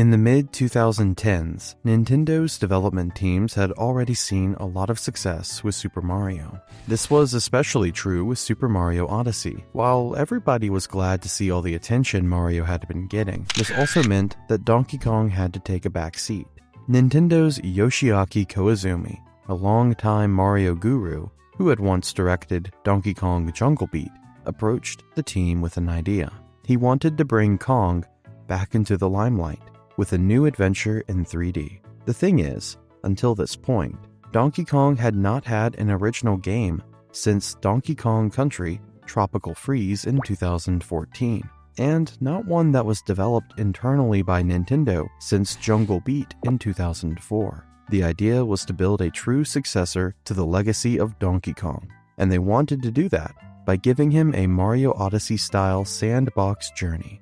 In the mid-2010s, Nintendo's development teams had already seen a lot of success with Super Mario. This was especially true with Super Mario Odyssey. While everybody was glad to see all the attention Mario had been getting, this also meant that Donkey Kong had to take a back seat. Nintendo's Yoshiaki Koizumi, a longtime Mario guru who had once directed Donkey Kong Jungle Beat, approached the team with an idea. He wanted to bring Kong back into the limelight with a new adventure in 3D. The thing is, until this point, Donkey Kong had not had an original game since Donkey Kong Country Tropical Freeze in 2014, and not one that was developed internally by Nintendo since Jungle Beat in 2004. The idea was to build a true successor to the legacy of Donkey Kong, and they wanted to do that by giving him a Mario Odyssey-style sandbox journey.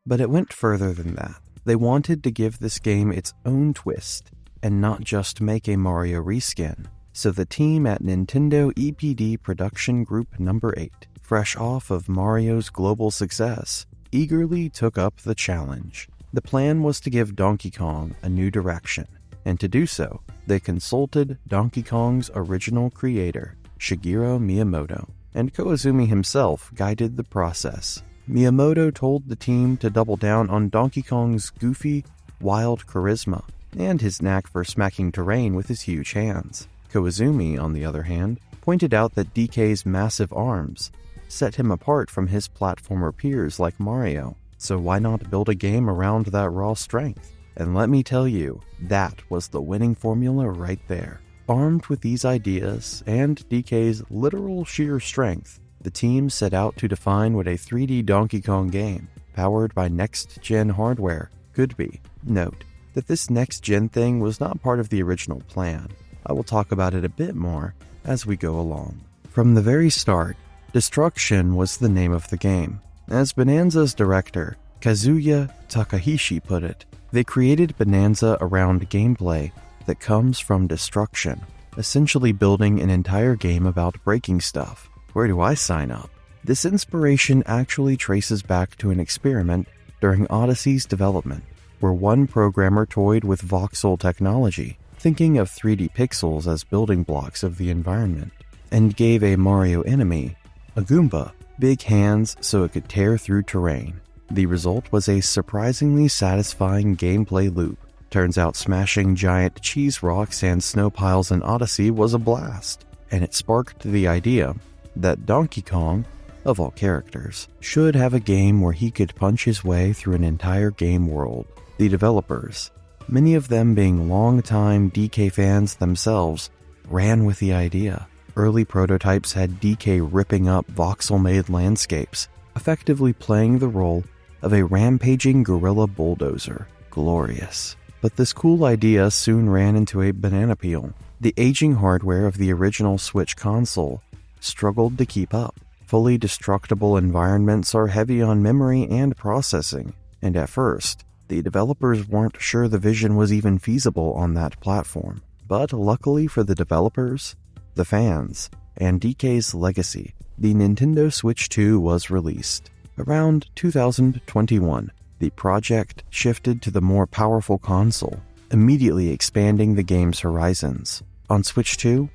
But it went further than that. They wanted to give this game its own twist, and not just make a Mario reskin. So the team at Nintendo EPD Production Group No. 8, fresh off of Mario's global success, eagerly took up the challenge. The plan was to give Donkey Kong a new direction, and to do so, they consulted Donkey Kong's original creator, Shigeru Miyamoto, and Koizumi himself guided the process. Miyamoto told the team to double down on Donkey Kong's goofy, wild charisma, and his knack for smacking terrain with his huge hands. Koizumi, on the other hand, pointed out that DK's massive arms set him apart from his platformer peers like Mario, so why not build a game around that raw strength? And let me tell you, that was the winning formula right there. Armed with these ideas and DK's literal sheer strength, the team set out to define what a 3D Donkey Kong game, powered by next-gen hardware, could be. Note that this next-gen thing was not part of the original plan. I will talk about it a bit more as we go along. From the very start, Destruction was the name of the game. As Bananza's director, Kazuya Takahashi, put it, they created Bananza around gameplay that comes from destruction, essentially building an entire game about breaking stuff. Where do I sign up? This inspiration actually traces back to an experiment during Odyssey's development, where one programmer toyed with voxel technology, thinking of 3D pixels as building blocks of the environment, and gave a Mario enemy, a Goomba, big hands so it could tear through terrain. The result was a surprisingly satisfying gameplay loop. Turns out smashing giant cheese rocks and snow piles in Odyssey was a blast, and it sparked the idea that Donkey Kong, of all characters, should have a game where he could punch his way through an entire game world. The developers, many of them being longtime DK fans themselves, ran with the idea. Early prototypes had DK ripping up voxel-made landscapes, effectively playing the role of a rampaging gorilla bulldozer. Glorious. But this cool idea soon ran into a banana peel. The aging hardware of the original Switch console struggled to keep up. Fully destructible environments are heavy on memory and processing, and at first, the developers weren't sure the vision was even feasible on that platform. But luckily for the developers, the fans, and DK's legacy, the Nintendo Switch 2 was released. Around 2021, the project shifted to the more powerful console, immediately expanding the game's horizons. On Switch 2,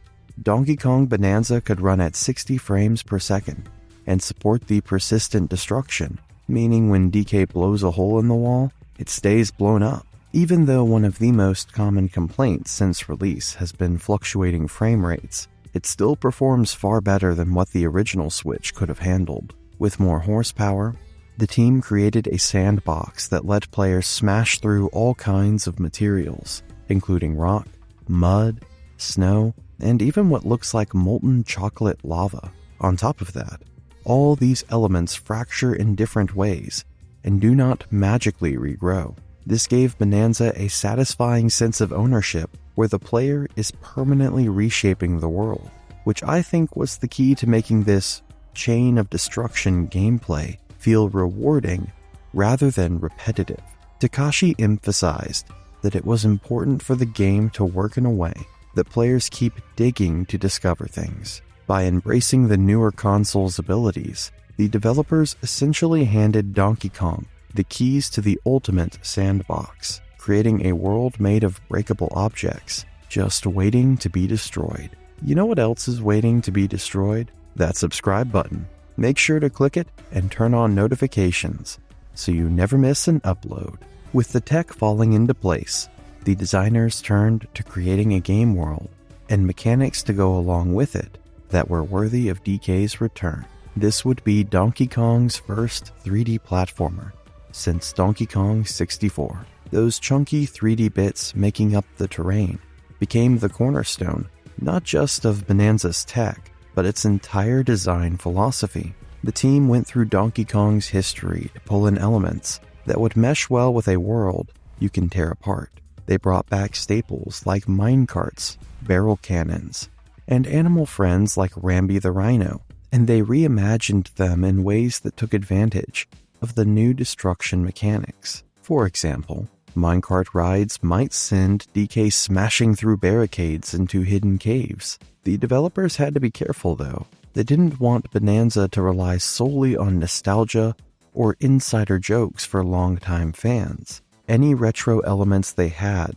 Donkey Kong Bananza could run at 60 frames per second and support the persistent destruction, meaning when DK blows a hole in the wall, it stays blown up. Even though one of the most common complaints since release has been fluctuating frame rates, it still performs far better than what the original Switch could have handled. With more horsepower, the team created a sandbox that let players smash through all kinds of materials, including rock, mud, snow, and even what looks like molten chocolate lava. On top of that, all these elements fracture in different ways and do not magically regrow. This gave Bananza a satisfying sense of ownership where the player is permanently reshaping the world, which I think was the key to making this chain of destruction gameplay feel rewarding rather than repetitive. Takashi emphasized that it was important for the game to work in a way that players keep digging to discover things. By embracing the newer console's abilities, the developers essentially handed Donkey Kong the keys to the ultimate sandbox, creating a world made of breakable objects, just waiting to be destroyed. You know what else is waiting to be destroyed? That subscribe button. Make sure to click it and turn on notifications so you never miss an upload. With the tech falling into place, the designers turned to creating a game world and mechanics to go along with it that were worthy of DK's return. This would be Donkey Kong's first 3D platformer since Donkey Kong 64. Those chunky 3D bits making up the terrain became the cornerstone not just of Bananza's tech, but its entire design philosophy. The team went through Donkey Kong's history to pull in elements that would mesh well with a world you can tear apart. They brought back staples like minecarts, barrel cannons, and animal friends like Rambi the Rhino, and they reimagined them in ways that took advantage of the new destruction mechanics. For example, minecart rides might send DK smashing through barricades into hidden caves. The developers had to be careful though. They didn't want Bananza to rely solely on nostalgia or insider jokes for longtime fans. Any retro elements they had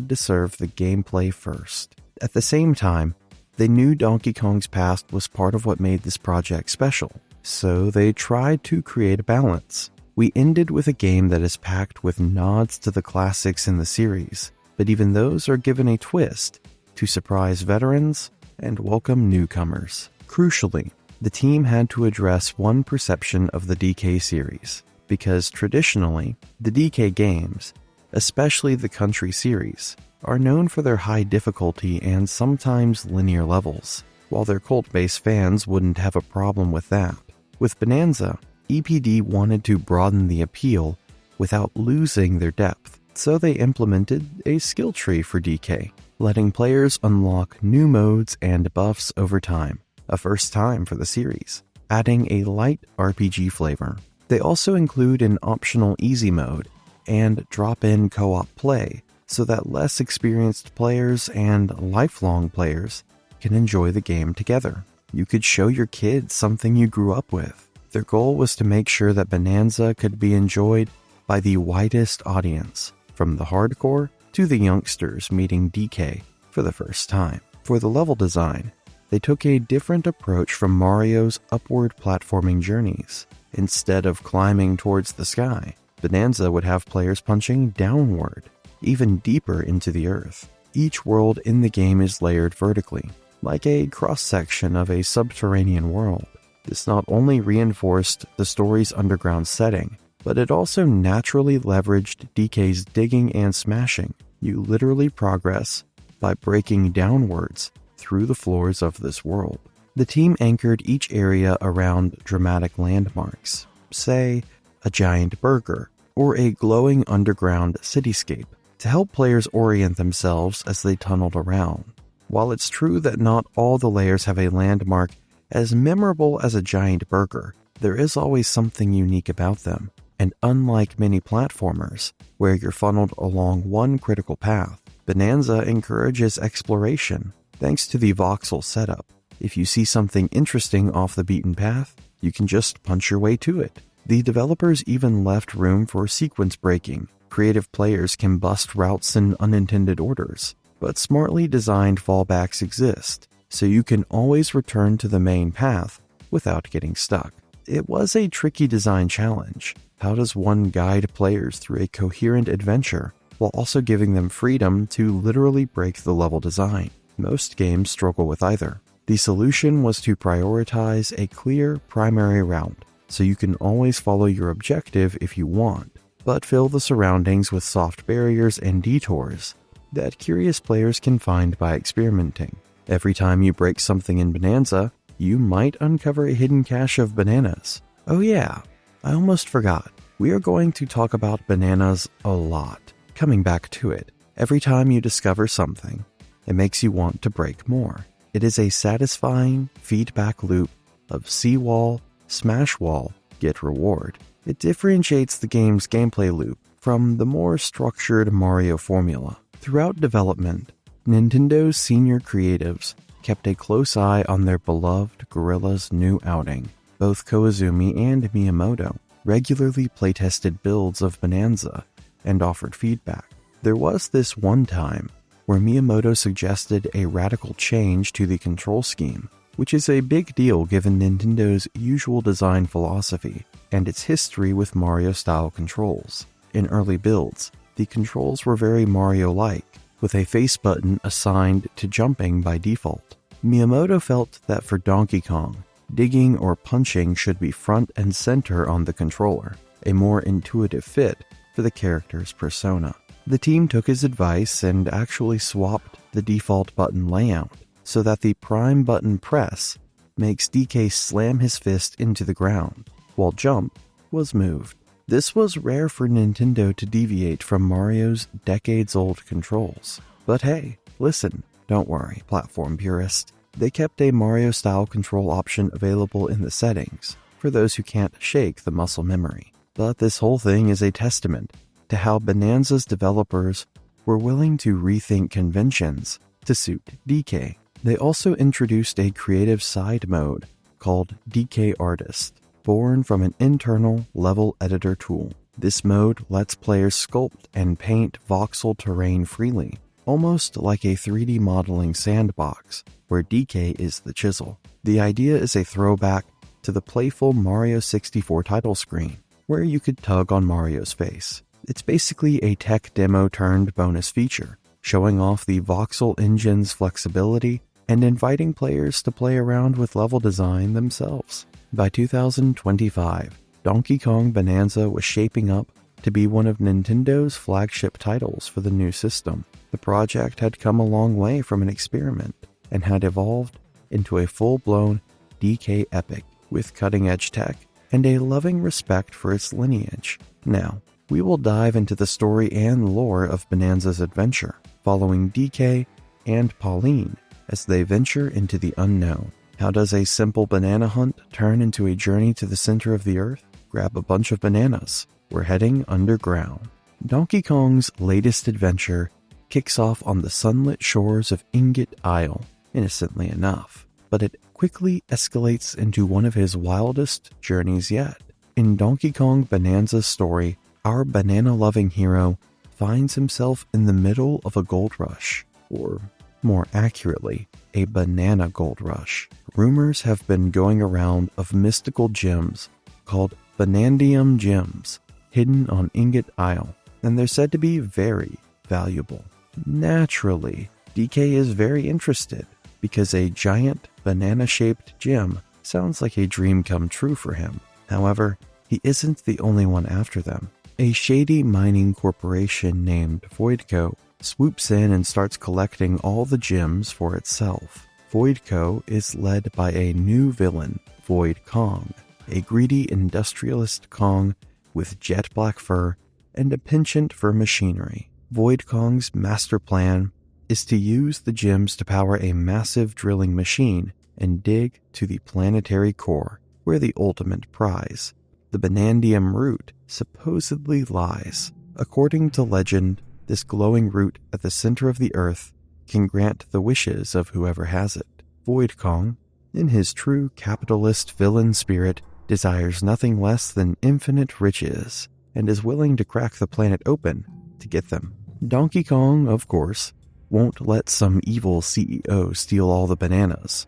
to serve the gameplay first. At the same time, they knew Donkey Kong's past was part of what made this project special, so they tried to create a balance. We ended with a game that is packed with nods to the classics in the series, but even those are given a twist to surprise veterans and welcome newcomers. Crucially, the team had to address one perception of the DK series, because traditionally, the DK games, especially the Country series, are known for their high difficulty and sometimes linear levels. While their cult-based fans wouldn't have a problem with that. With Bananza, EPD wanted to broaden the appeal without losing their depth, so they implemented a skill tree for DK, letting players unlock new modes and buffs over time, a first time for the series, adding a light RPG flavor. They also include an optional easy mode and drop-in co-op play so that less experienced players and lifelong players can enjoy the game together. You could show your kids something you grew up with. Their goal was to make sure that Bananza could be enjoyed by the widest audience, from the hardcore to the youngsters meeting DK for the first time. For the level design, they took a different approach from Mario's upward platforming journeys. Instead of climbing towards the sky, Bananza would have players punching downward, even deeper into the earth. Each world in the game is layered vertically, like a cross-section of a subterranean world. This not only reinforced the story's underground setting, but it also naturally leveraged DK's digging and smashing. You literally progress by breaking downwards through the floors of this world. The team anchored each area around dramatic landmarks, say a giant burger or a glowing underground cityscape, to help players orient themselves as they tunneled around. While it's true that not all the layers have a landmark as memorable as a giant burger, there is always something unique about them. And unlike many platformers, where you're funneled along one critical path, Bananza encourages exploration. Thanks to the voxel setup, if you see something interesting off the beaten path, you can just punch your way to it. The developers even left room for sequence breaking. Creative players can bust routes in unintended orders, but smartly designed fallbacks exist, so you can always return to the main path without getting stuck. It was a tricky design challenge. How does one guide players through a coherent adventure while also giving them freedom to literally break the level design? Most games struggle with either. The solution was to prioritize a clear primary route, so you can always follow your objective if you want, but fill the surroundings with soft barriers and detours that curious players can find by experimenting. Every time you break something in Bananza, you might uncover a hidden cache of bananas. Oh yeah, I almost forgot. We are going to talk about bananas a lot. Coming back to it, every time you discover something, it makes you want to break more. It is a satisfying feedback loop of see wall, smash wall, get reward. It differentiates the game's gameplay loop from the more structured Mario formula. Throughout development, Nintendo's senior creatives kept a close eye on their beloved Gorilla's new outing. Both Koizumi and Miyamoto regularly playtested builds of Bananza and offered feedback. There was this one time where Miyamoto suggested a radical change to the control scheme, which is a big deal given Nintendo's usual design philosophy and its history with Mario-style controls. In early builds, the controls were very Mario-like, with a face button assigned to jumping by default. Miyamoto felt that for Donkey Kong, digging or punching should be front and center on the controller, a more intuitive fit for the character's persona. The team took his advice and actually swapped the default button layout so that the prime button press makes DK slam his fist into the ground, while jump was moved. This was rare for Nintendo to deviate from Mario's decades-old controls. But hey, listen, don't worry, platform purist. They kept a Mario-style control option available in the settings for those who can't shake the muscle memory. But this whole thing is a testament to how Bananza's developers were willing to rethink conventions to suit DK. They also introduced a creative side mode called DK Artist, born from an internal level editor tool. This mode lets players sculpt and paint voxel terrain freely, almost like a 3D modeling sandbox, where DK is the chisel. The idea is a throwback to the playful Mario 64 title screen, where you could tug on Mario's face. It's basically a tech demo turned bonus feature, showing off the voxel engine's flexibility and inviting players to play around with level design themselves. By 2025, Donkey Kong Bananza was shaping up to be one of Nintendo's flagship titles for the new system. The project had come a long way from an experiment and had evolved into a full-blown DK epic with cutting-edge tech and a loving respect for its lineage. Now, we will dive into the story and lore of Bananza's adventure, following DK and Pauline as they venture into the unknown. How does a simple banana hunt turn into a journey to the center of the earth? Grab a bunch of bananas. We're heading underground. Donkey Kong's latest adventure kicks off on the sunlit shores of Ingot Isle, innocently enough, but it quickly escalates into one of his wildest journeys yet. In Donkey Kong Bananza's story, our banana-loving hero finds himself in the middle of a gold rush, or more accurately, a banana gold rush. Rumors have been going around of mystical gems called Banandium gems hidden on Ingot Isle, and they're said to be very valuable. Naturally, DK is very interested because a giant banana-shaped gem sounds like a dream come true for him. However, he isn't the only one after them. A shady mining corporation named Voidco swoops in and starts collecting all the gems for itself. Voidco is led by a new villain, Void Kong, a greedy industrialist Kong with jet black fur and a penchant for machinery. Void Kong's master plan is to use the gems to power a massive drilling machine and dig to the planetary core, where the ultimate prize, the Banandium root, supposedly lies. According to legend, this glowing root at the center of the earth can grant the wishes of whoever has it. Void Kong, in his true capitalist villain spirit, desires nothing less than infinite riches and is willing to crack the planet open to get them. Donkey Kong, of course, won't let some evil CEO steal all the bananas,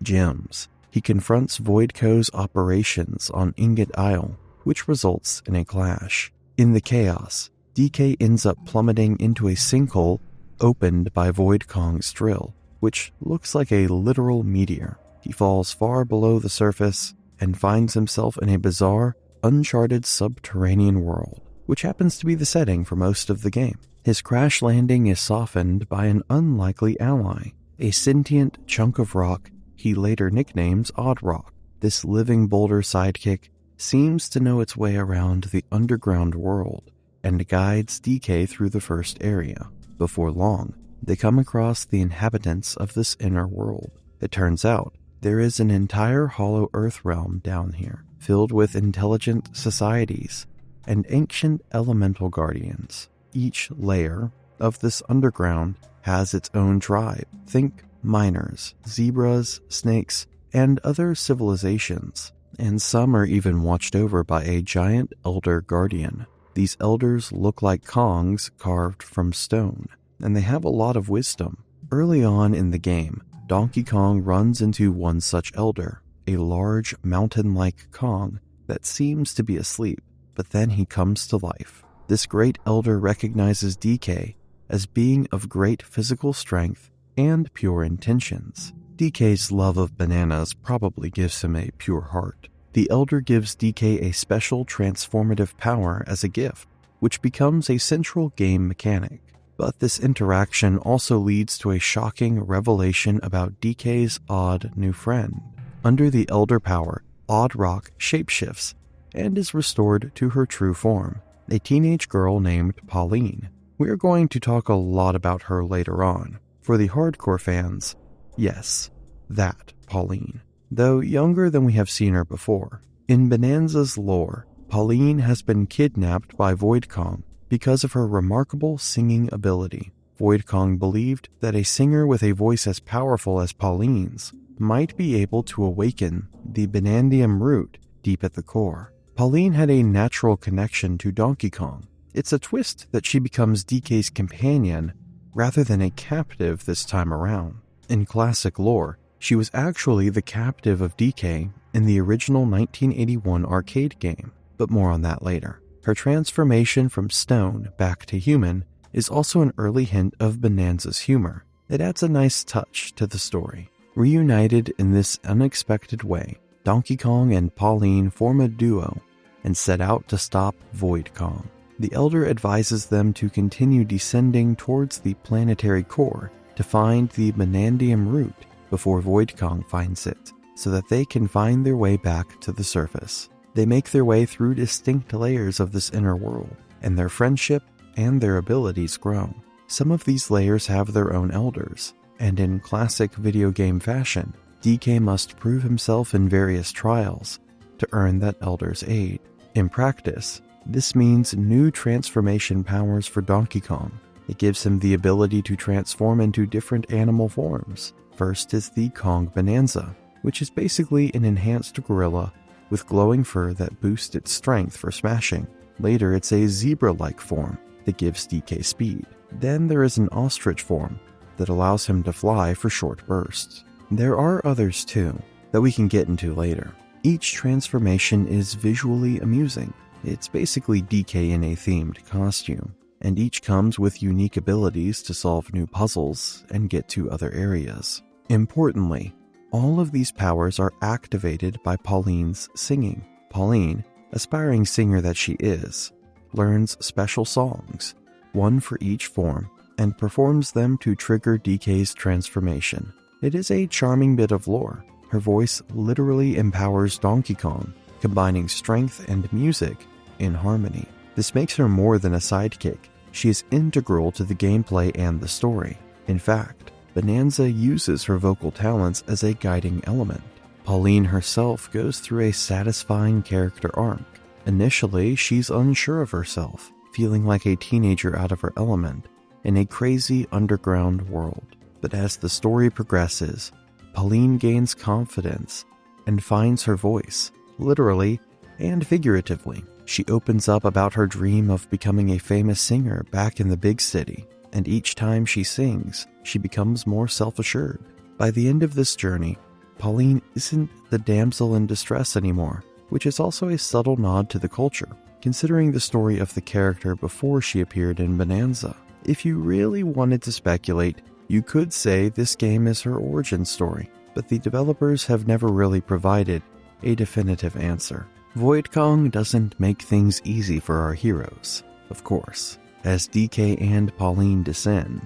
gems. He confronts Voidco's operations on Ingot Isle, which results in a clash. In the chaos, DK ends up plummeting into a sinkhole opened by Void Kong's drill, which looks like a literal meteor. He falls far below the surface and finds himself in a bizarre, uncharted subterranean world, which happens to be the setting for most of the game. His crash landing is softened by an unlikely ally, a sentient chunk of rock he later nicknames Odd Rock. This living boulder sidekick seems to know its way around the underground world and guides DK through the first area. Before long, they come across the inhabitants of this inner world. It turns out there is an entire hollow earth realm down here, filled with intelligent societies and ancient elemental guardians. Each layer of this underground has its own tribe. Think miners, zebras, snakes, and other civilizations. and some are even watched over by a giant elder guardian. These elders look like Kongs carved from stone, and they have a lot of wisdom. Early on in the game, Donkey Kong runs into one such elder, a large mountain-like Kong that seems to be asleep, but then he comes to life. This great elder recognizes DK as being of great physical strength and pure intentions. DK's love of bananas probably gives him a pure heart. The elder gives DK a special transformative power as a gift, which becomes a central game mechanic. But this interaction also leads to a shocking revelation about DK's odd new friend. Under the elder power, Odd Rock shapeshifts and is restored to her true form, a teenage girl named Pauline. We are going to talk a lot about her later on. For the hardcore fans, yes, that Pauline, though younger than we have seen her before. In Bananza's lore, Pauline has been kidnapped by Void Kong because of her remarkable singing ability. Void Kong believed that a singer with a voice as powerful as Pauline's might be able to awaken the Banandium root deep at the core. Pauline had a natural connection to Donkey Kong. It's a twist that she becomes DK's companion rather than a captive this time around. In classic lore, she was actually the captive of DK in the original 1981 arcade game, but more on that later. Her transformation from stone back to human is also an early hint of Bananza's humor. It adds a nice touch to the story. Reunited in this unexpected way, Donkey Kong and Pauline form a duo and set out to stop Void Kong. The Elder advises them to continue descending towards the planetary core to find the Banandium root before Void Kong finds it, so that they can find their way back to the surface. They make their way through distinct layers of this inner world, and their friendship and their abilities grow. Some of these layers have their own elders, and in classic video game fashion, DK must prove himself in various trials to earn that elder's aid. In practice, this means new transformation powers for Donkey Kong. It gives him the ability to transform into different animal forms. First is the Kong Bananza, which is basically an enhanced gorilla with glowing fur that boosts its strength for smashing. Later, it's a zebra-like form that gives DK speed. Then there is an ostrich form that allows him to fly for short bursts. There are others too that we can get into later. Each transformation is visually amusing. It's basically DK in a themed costume, and each comes with unique abilities to solve new puzzles and get to other areas. Importantly, all of these powers are activated by Pauline's singing. Pauline, aspiring singer that she is, learns special songs, one for each form, and performs them to trigger DK's transformation. It is a charming bit of lore. Her voice literally empowers Donkey Kong, combining strength and music in harmony. This makes her more than a sidekick. She is integral to the gameplay and the story. In fact, Bananza uses her vocal talents as a guiding element. Pauline herself goes through a satisfying character arc. Initially, she's unsure of herself, feeling like a teenager out of her element in a crazy underground world. But as the story progresses, Pauline gains confidence and finds her voice, literally and figuratively. She opens up about her dream of becoming a famous singer back in the big city, and each time she sings, she becomes more self-assured. By the end of this journey, Pauline isn't the damsel in distress anymore, which is also a subtle nod to the culture, considering the story of the character before she appeared in Bananza. If you really wanted to speculate, you could say this game is her origin story, but the developers have never really provided a definitive answer. Void Kong doesn't make things easy for our heroes, of course. As DK and Pauline descend,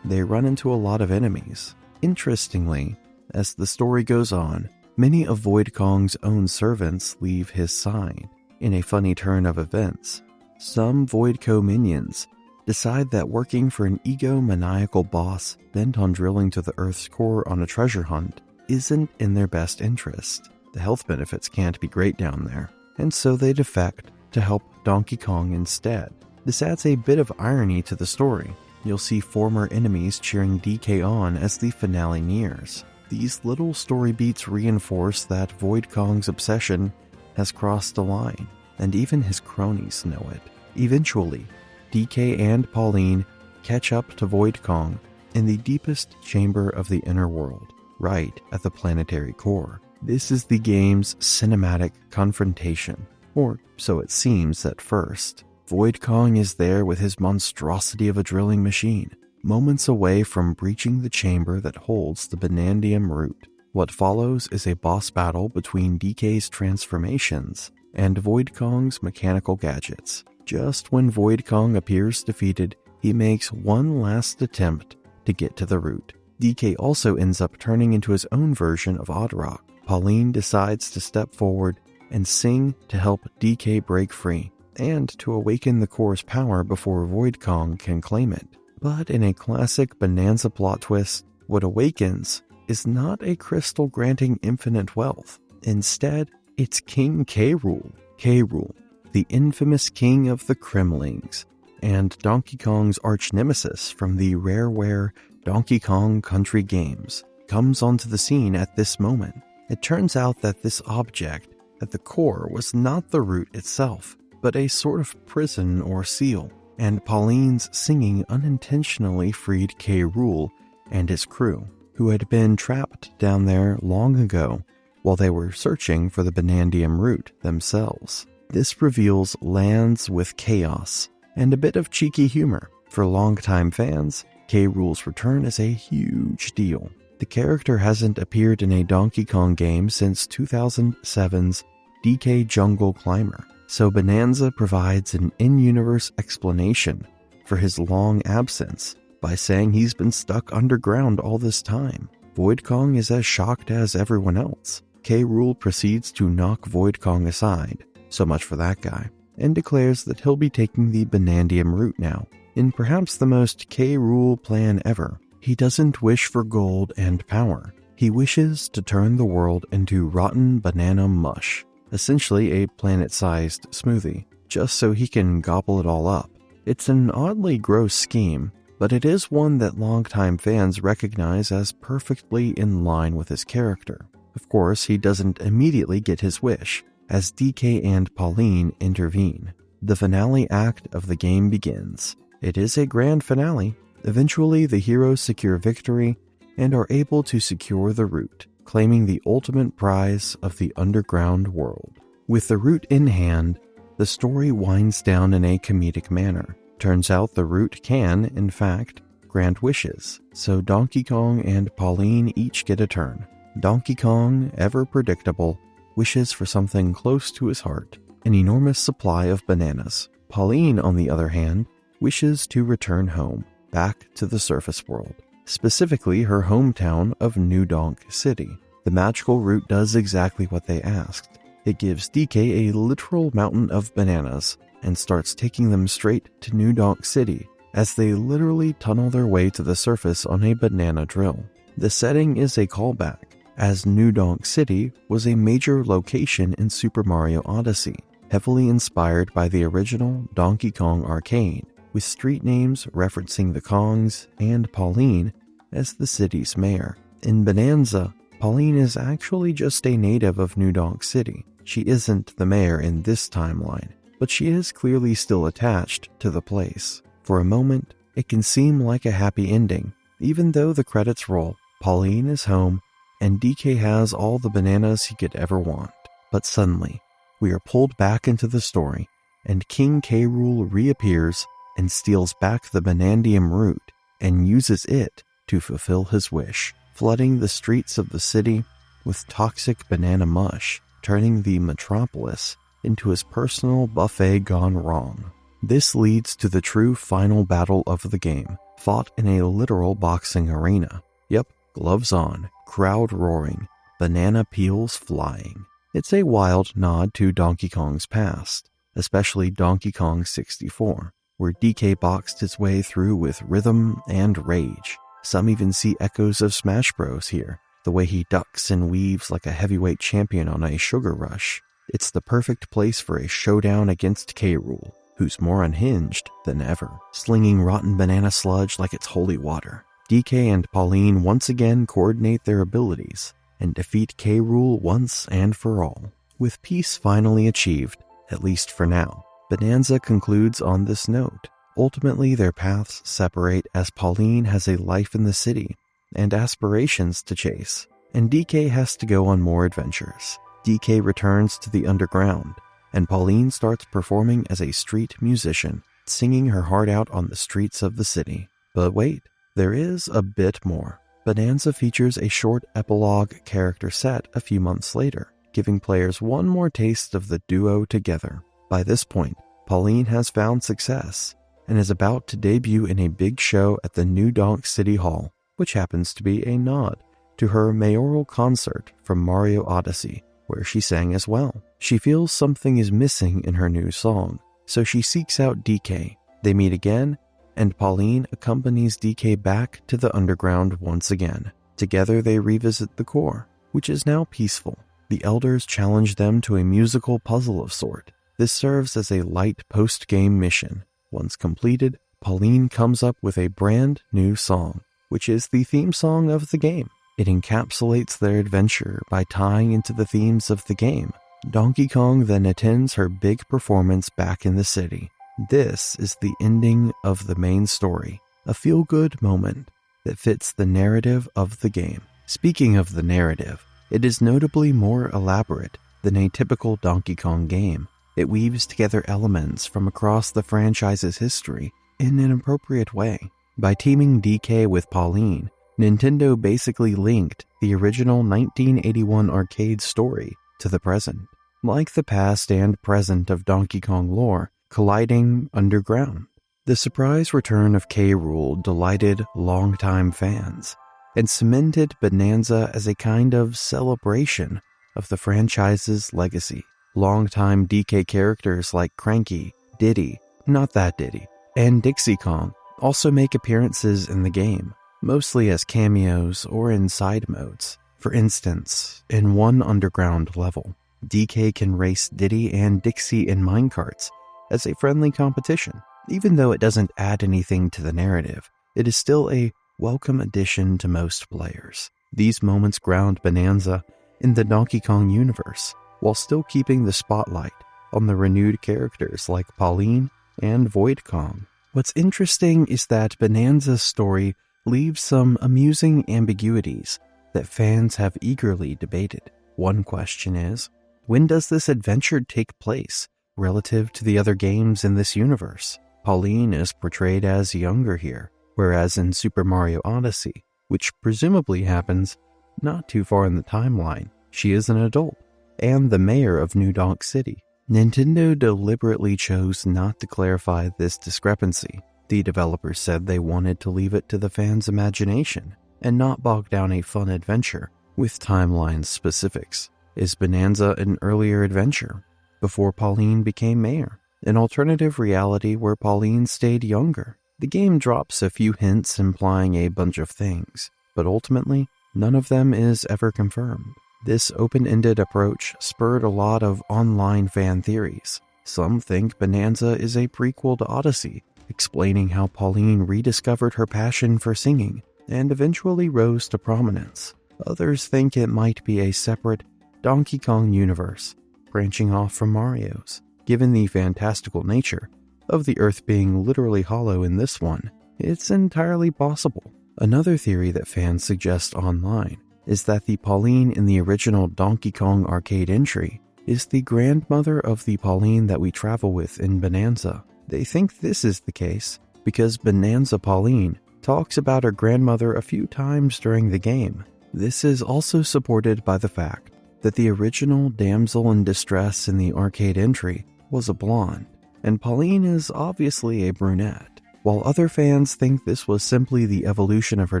they run into a lot of enemies. Interestingly, as the story goes on, many of Void Kong's own servants leave his side. In a funny turn of events, some Voidco minions decide that working for an egomaniacal boss bent on drilling to the Earth's core on a treasure hunt isn't in their best interest. The health benefits can't be great down there, and so they defect to help Donkey Kong instead. This adds a bit of irony to the story. You'll see former enemies cheering DK on as the finale nears. These little story beats reinforce that Void Kong's obsession has crossed a line, and even his cronies know it. Eventually, DK and Pauline catch up to Void Kong in the deepest chamber of the inner world, right at the planetary core. This is the game's cinematic confrontation, or so it seems at first. Void Kong is there with his monstrosity of a drilling machine, moments away from breaching the chamber that holds the Banandium root. What follows is a boss battle between DK's transformations and Void Kong's mechanical gadgets. Just when Void Kong appears defeated, he makes one last attempt to get to the root. DK also ends up turning into his own version of Oddrock. Pauline decides to step forward and sing to help DK break free, and to awaken the core's power before Void Kong can claim it. But in a classic Bananza plot twist, what awakens is not a crystal granting infinite wealth. Instead, it's King K. Rool. K. Rool, the infamous king of the Kremlings, and Donkey Kong's arch-nemesis from the Rareware Donkey Kong Country games, comes onto the scene at this moment. It turns out that this object at the core was not the root itself, but a sort of prison or seal, and Pauline's singing unintentionally freed K. Rool and his crew, who had been trapped down there long ago while they were searching for the Banandium root themselves. This reveals lands with chaos and a bit of cheeky humor. For longtime fans, K. Rool's return is a huge deal. The character hasn't appeared in a Donkey Kong game since 2007's DK Jungle Climber, so Bananza provides an in-universe explanation for his long absence by saying he's been stuck underground all this time. Void Kong is as shocked as everyone else. K. Rool proceeds to knock Void Kong aside, so much for that guy, and declares that he'll be taking the Banandium root now, in perhaps the most K. Rool plan ever. He doesn't wish for gold and power. He wishes to turn the world into rotten banana mush, essentially a planet-sized smoothie, just so he can gobble it all up. It's an oddly gross scheme, but it is one that longtime fans recognize as perfectly in line with his character. Of course, he doesn't immediately get his wish, as DK and Pauline intervene. The finale act of the game begins. It is a grand finale. Eventually, the heroes secure victory and are able to secure the root, claiming the ultimate prize of the underground world. With the root in hand, the story winds down in a comedic manner. Turns out the root can, in fact, grant wishes, so Donkey Kong and Pauline each get a turn. Donkey Kong, ever predictable, wishes for something close to his heart, an enormous supply of bananas. Pauline, on the other hand, wishes to return home, back to the surface world, specifically her hometown of New Donk City. The magical root does exactly what they asked. It gives DK a literal mountain of bananas and starts taking them straight to New Donk City as they literally tunnel their way to the surface on a banana drill. The setting is a callback, as New Donk City was a major location in Super Mario Odyssey, heavily inspired by the original Donkey Kong arcade, with street names referencing the Kongs and Pauline as the city's mayor. In Bananza, Pauline is actually just a native of New Donk City. She isn't the mayor in this timeline, but she is clearly still attached to the place. For a moment, it can seem like a happy ending. Even though the credits roll, Pauline is home, and DK has all the bananas he could ever want. But suddenly, we are pulled back into the story, and King K. Rool reappears and steals back the Banandium root and uses it to fulfill his wish, flooding the streets of the city with toxic banana mush, turning the metropolis into his personal buffet gone wrong. This leads to the true final battle of the game, fought in a literal boxing arena. Yep, gloves on, crowd roaring, banana peels flying. It's a wild nod to Donkey Kong's past, especially Donkey Kong 64, where DK boxed his way through with rhythm and rage. Some even see echoes of Smash Bros. Here, the way he ducks and weaves like a heavyweight champion on a sugar rush. It's the perfect place for a showdown against K. Rool, who's more unhinged than ever, slinging rotten banana sludge like it's holy water. DK and Pauline once again coordinate their abilities and defeat K. Rool once and for all. With peace finally achieved, at least for now, Bananza concludes on this note. Ultimately, their paths separate as Pauline has a life in the city and aspirations to chase, and DK has to go on more adventures. DK returns to the underground, and Pauline starts performing as a street musician, singing her heart out on the streets of the city. But wait, there is a bit more. Bananza features a short epilogue character set a few months later, giving players one more taste of the duo together. By this point, Pauline has found success and is about to debut in a big show at the New Donk City Hall, which happens to be a nod to her mayoral concert from Mario Odyssey, where she sang as well. She feels something is missing in her new song, so she seeks out DK. They meet again, and Pauline accompanies DK back to the underground once again. Together they revisit the core, which is now peaceful. The elders challenge them to a musical puzzle of sort. This serves as a light post-game mission. Once completed, Pauline comes up with a brand new song, which is the theme song of the game. It encapsulates their adventure by tying into the themes of the game. Donkey Kong then attends her big performance back in the city. This is the ending of the main story, a feel-good moment that fits the narrative of the game. Speaking of the narrative, it is notably more elaborate than a typical Donkey Kong game. It weaves together elements from across the franchise's history in an appropriate way. By teaming DK with Pauline, Nintendo basically linked the original 1981 arcade story to the present, like the past and present of Donkey Kong lore colliding underground. The surprise return of K. Rool delighted longtime fans and cemented Bananza as a kind of celebration of the franchise's legacy. Longtime DK characters like Cranky, Diddy, Not That Diddy, and Dixie Kong also make appearances in the game, mostly as cameos or in side modes. For instance, in one underground level, DK can race Diddy and Dixie in minecarts as a friendly competition. Even though it doesn't add anything to the narrative, it is still a welcome addition to most players. These moments ground Bananza in the Donkey Kong universe, while still keeping the spotlight on the renewed characters like Pauline and Void Kong. What's interesting is that Bananza's story leaves some amusing ambiguities that fans have eagerly debated. One question is, when does this adventure take place relative to the other games in this universe? Pauline is portrayed as younger here, whereas in Super Mario Odyssey, which presumably happens not too far in the timeline, she is an adult and the mayor of New Donk City. Nintendo deliberately chose not to clarify this discrepancy. The developers said they wanted to leave it to the fans' imagination and not bog down a fun adventure with timeline specifics. Is Bananza an earlier adventure, before Pauline became mayor? An alternative reality where Pauline stayed younger? The game drops a few hints implying a bunch of things, but ultimately, none of them is ever confirmed. This open-ended approach spurred a lot of online fan theories. Some think Bananza is a prequel to Odyssey, explaining how Pauline rediscovered her passion for singing and eventually rose to prominence. Others think it might be a separate Donkey Kong universe, branching off from Mario's. Given the fantastical nature of the Earth being literally hollow in this one, it's entirely possible. Another theory that fans suggest online is that the Pauline in the original Donkey Kong arcade entry is the grandmother of the Pauline that we travel with in Bananza. They think this is the case because Bananza Pauline talks about her grandmother a few times during the game. This is also supported by the fact that the original damsel in distress in the arcade entry was a blonde, and Pauline is obviously a brunette. While other fans think this was simply the evolution of her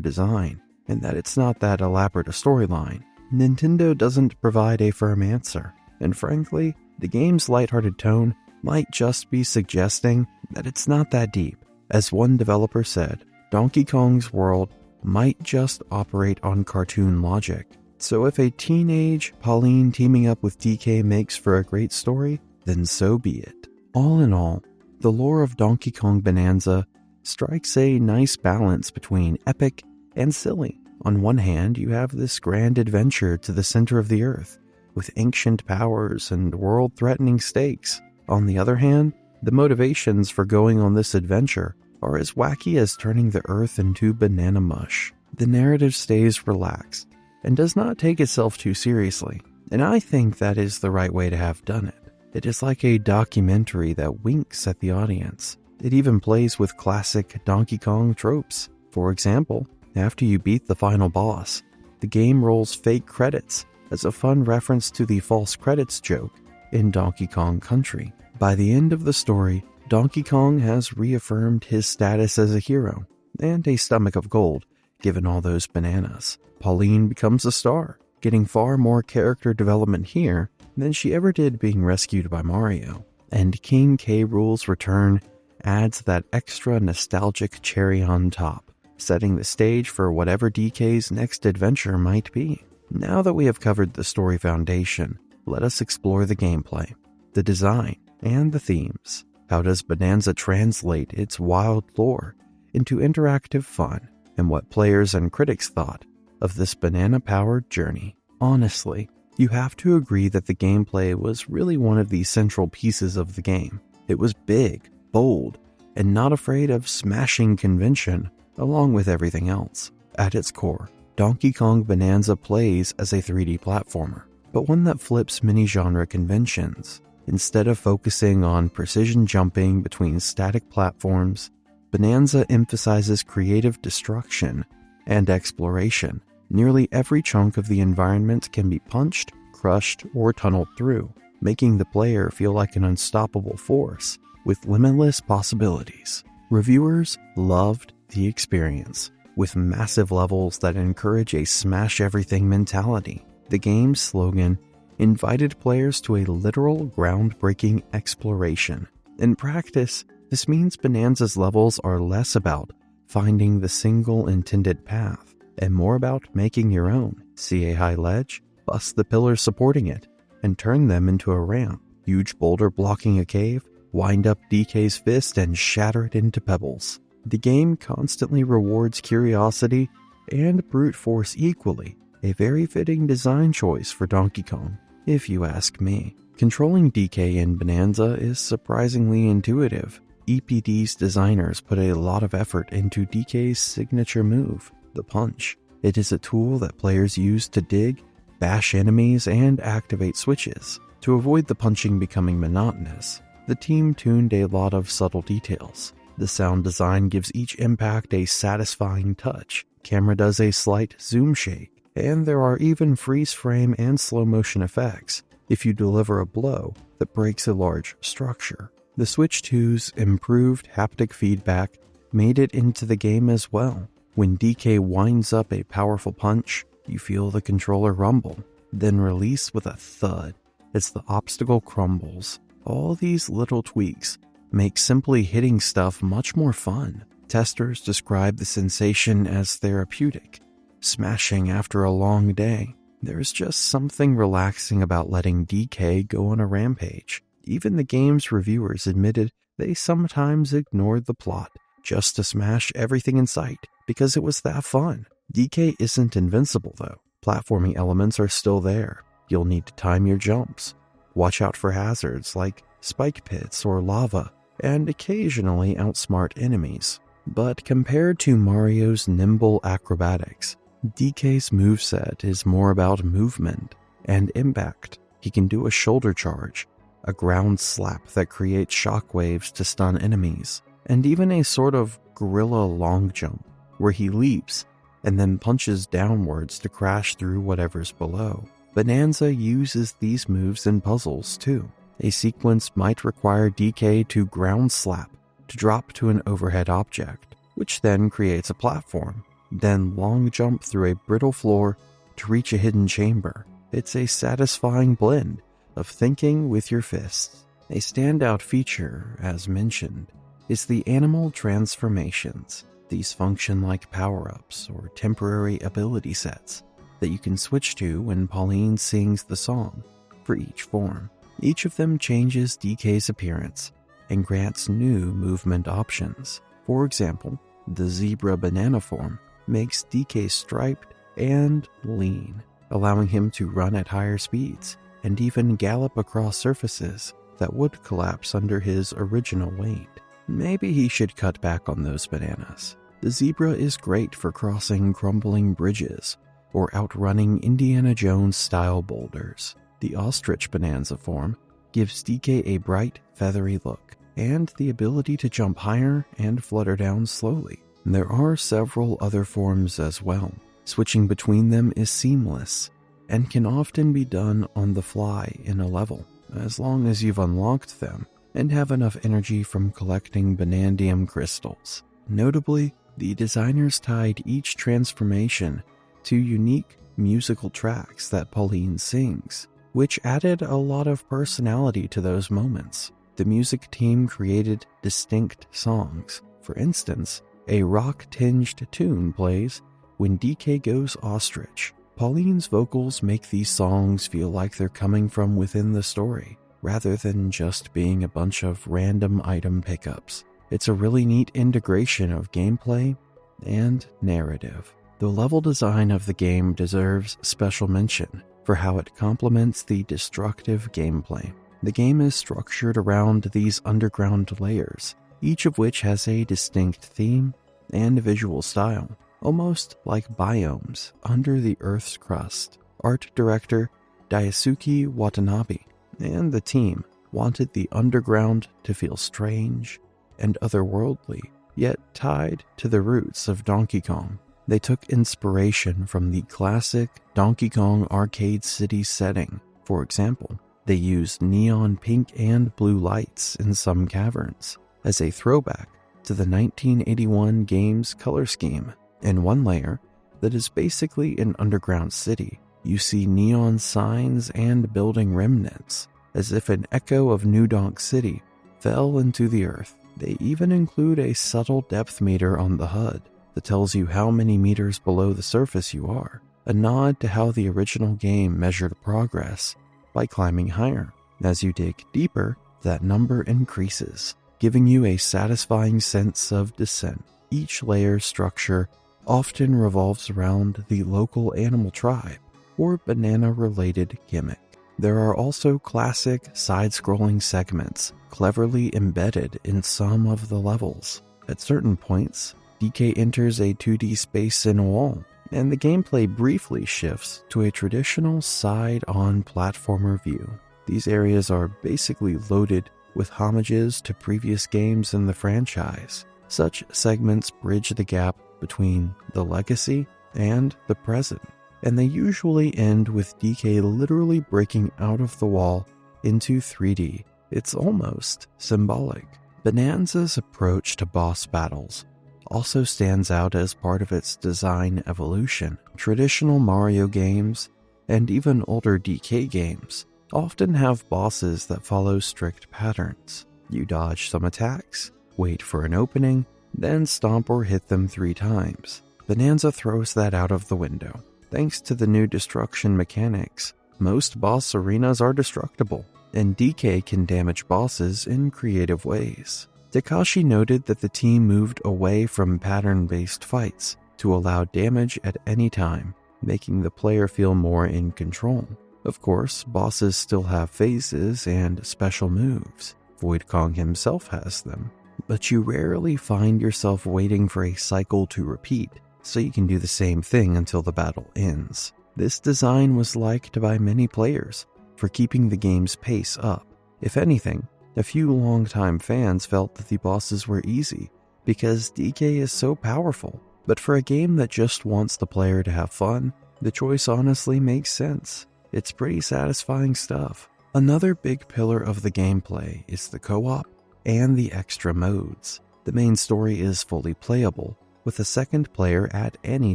design, and that it's not that elaborate a storyline, Nintendo doesn't provide a firm answer, and frankly, the game's lighthearted tone might just be suggesting that it's not that deep. As one developer said, Donkey Kong's world might just operate on cartoon logic. So if a teenage Pauline teaming up with DK makes for a great story, then so be it. All in all, the lore of Donkey Kong Bananza strikes a nice balance between epic and silly. On one hand, you have this grand adventure to the center of the earth, with ancient powers and world-threatening stakes. On the other hand, the motivations for going on this adventure are as wacky as turning the earth into banana mush. The narrative stays relaxed and does not take itself too seriously, and I think that is the right way to have done it. It is like a documentary that winks at the audience. It even plays with classic Donkey Kong tropes. For example, after you beat the final boss, the game rolls fake credits as a fun reference to the false credits joke in Donkey Kong Country. By the end of the story, Donkey Kong has reaffirmed his status as a hero and a stomach of gold, given all those bananas. Pauline becomes a star, getting far more character development here than she ever did being rescued by Mario. And King K. Rool's return adds that extra nostalgic cherry on top, setting the stage for whatever DK's next adventure might be. Now that we have covered the story foundation, let us explore the gameplay, the design, and the themes. How does Bananza translate its wild lore into interactive fun, and what players and critics thought of this banana-powered journey? Honestly, you have to agree that the gameplay was really one of the central pieces of the game. It was big, bold, and not afraid of smashing convention along with everything else. At its core, Donkey Kong Bananza plays as a 3D platformer, but one that flips many genre conventions. Instead of focusing on precision jumping between static platforms, Bananza emphasizes creative destruction and exploration. Nearly every chunk of the environment can be punched, crushed, or tunneled through, making the player feel like an unstoppable force with limitless possibilities. Reviewers loved the experience, with massive levels that encourage a smash-everything mentality. The game's slogan invited players to a literal groundbreaking exploration. In practice, this means Bananza's levels are less about finding the single intended path and more about making your own. See a high ledge, bust the pillars supporting it, and turn them into a ramp. Huge boulder blocking a cave, wind up DK's fist and shatter it into pebbles. The game constantly rewards curiosity and brute force equally, a very fitting design choice for Donkey Kong, if you ask me. Controlling DK in Bananza is surprisingly intuitive. EPD's designers put a lot of effort into DK's signature move, the punch. It is a tool that players use to dig, bash enemies, and activate switches. To avoid the punching becoming monotonous, the team tuned a lot of subtle details. The sound design gives each impact a satisfying touch. Camera does a slight zoom shake, and there are even freeze frame and slow motion effects if you deliver a blow that breaks a large structure. The Switch 2's improved haptic feedback made it into the game as well. When DK winds up a powerful punch, you feel the controller rumble, then release with a thud as the obstacle crumbles. All these little tweaks make simply hitting stuff much more fun. Testers describe the sensation as therapeutic, smashing after a long day. There's just something relaxing about letting DK go on a rampage. Even the game's reviewers admitted they sometimes ignored the plot just to smash everything in sight because it was that fun. DK isn't invincible though. Platforming elements are still there. You'll need to time your jumps, watch out for hazards like spike pits or lava, and occasionally outsmart enemies. But compared to Mario's nimble acrobatics, DK's moveset is more about movement and impact. He can do a shoulder charge, a ground slap that creates shockwaves to stun enemies, and even a sort of gorilla long jump where he leaps and then punches downwards to crash through whatever's below. Bananza uses these moves in puzzles too. A sequence might require DK to ground slap to drop to an overhead object, which then creates a platform, then long jump through a brittle floor to reach a hidden chamber. It's a satisfying blend of thinking with your fists. A standout feature, as mentioned, is the animal transformations. These function like power-ups or temporary ability sets that you can switch to when Pauline sings the song for each form. Each of them changes DK's appearance and grants new movement options. For example, the zebra banana form makes DK striped and lean, allowing him to run at higher speeds and even gallop across surfaces that would collapse under his original weight. Maybe he should cut back on those bananas. The zebra is great for crossing crumbling bridges or outrunning Indiana Jones-style boulders. The ostrich Bananza form gives DK a bright, feathery look and the ability to jump higher and flutter down slowly. There are several other forms as well. Switching between them is seamless and can often be done on the fly in a level, as long as you've unlocked them and have enough energy from collecting Banandium crystals. Notably, the designers tied each transformation to unique musical tracks that Pauline sings, which added a lot of personality to those moments. The music team created distinct songs. For instance, a rock-tinged tune plays when DK goes ostrich. Pauline's vocals make these songs feel like they're coming from within the story, rather than just being a bunch of random item pickups. It's a really neat integration of gameplay and narrative. The level design of the game deserves special mention for how it complements the destructive gameplay. The game is structured around these underground layers, each of which has a distinct theme and visual style, almost like biomes under the Earth's crust. Art director Daisuke Watanabe and the team wanted the underground to feel strange and otherworldly, yet tied to the roots of Donkey Kong. They took inspiration from the classic Donkey Kong arcade city setting. For example, they used neon pink and blue lights in some caverns as a throwback to the 1981 game's color scheme. In one layer that is basically an underground city, you see neon signs and building remnants, as if an echo of New Donk City fell into the earth. They even include a subtle depth meter on the HUD that tells you how many meters below the surface you are, a nod to how the original game measured progress by climbing higher. As you dig deeper, that number increases, giving you a satisfying sense of descent. Each layer's structure often revolves around the local animal tribe or banana-related gimmick. There are also classic side-scrolling segments cleverly embedded in some of the levels. At certain points, DK enters a 2D space in a wall, and the gameplay briefly shifts to a traditional side-on platformer view. These areas are basically loaded with homages to previous games in the franchise. Such segments bridge the gap between the legacy and the present, and they usually end with DK literally breaking out of the wall into 3D. It's almost symbolic. Bananza's approach to boss battles also stands out as part of its design evolution. Traditional Mario games, and even older DK games, often have bosses that follow strict patterns. You dodge some attacks, wait for an opening, then stomp or hit them 3 times. Bananza throws that out of the window. Thanks to the new destruction mechanics, most boss arenas are destructible, and DK can damage bosses in creative ways. Takashi noted that the team moved away from pattern-based fights to allow damage at any time, making the player feel more in control. Of course, bosses still have phases and special moves. Void Kong himself has them, but you rarely find yourself waiting for a cycle to repeat, so you can do the same thing until the battle ends. This design was liked by many players for keeping the game's pace up. If anything, a few longtime fans felt that the bosses were easy because DK is so powerful. But for a game that just wants the player to have fun, the choice honestly makes sense. It's pretty satisfying stuff. Another big pillar of the gameplay is the co-op and the extra modes. The main story is fully playable, with a second player at any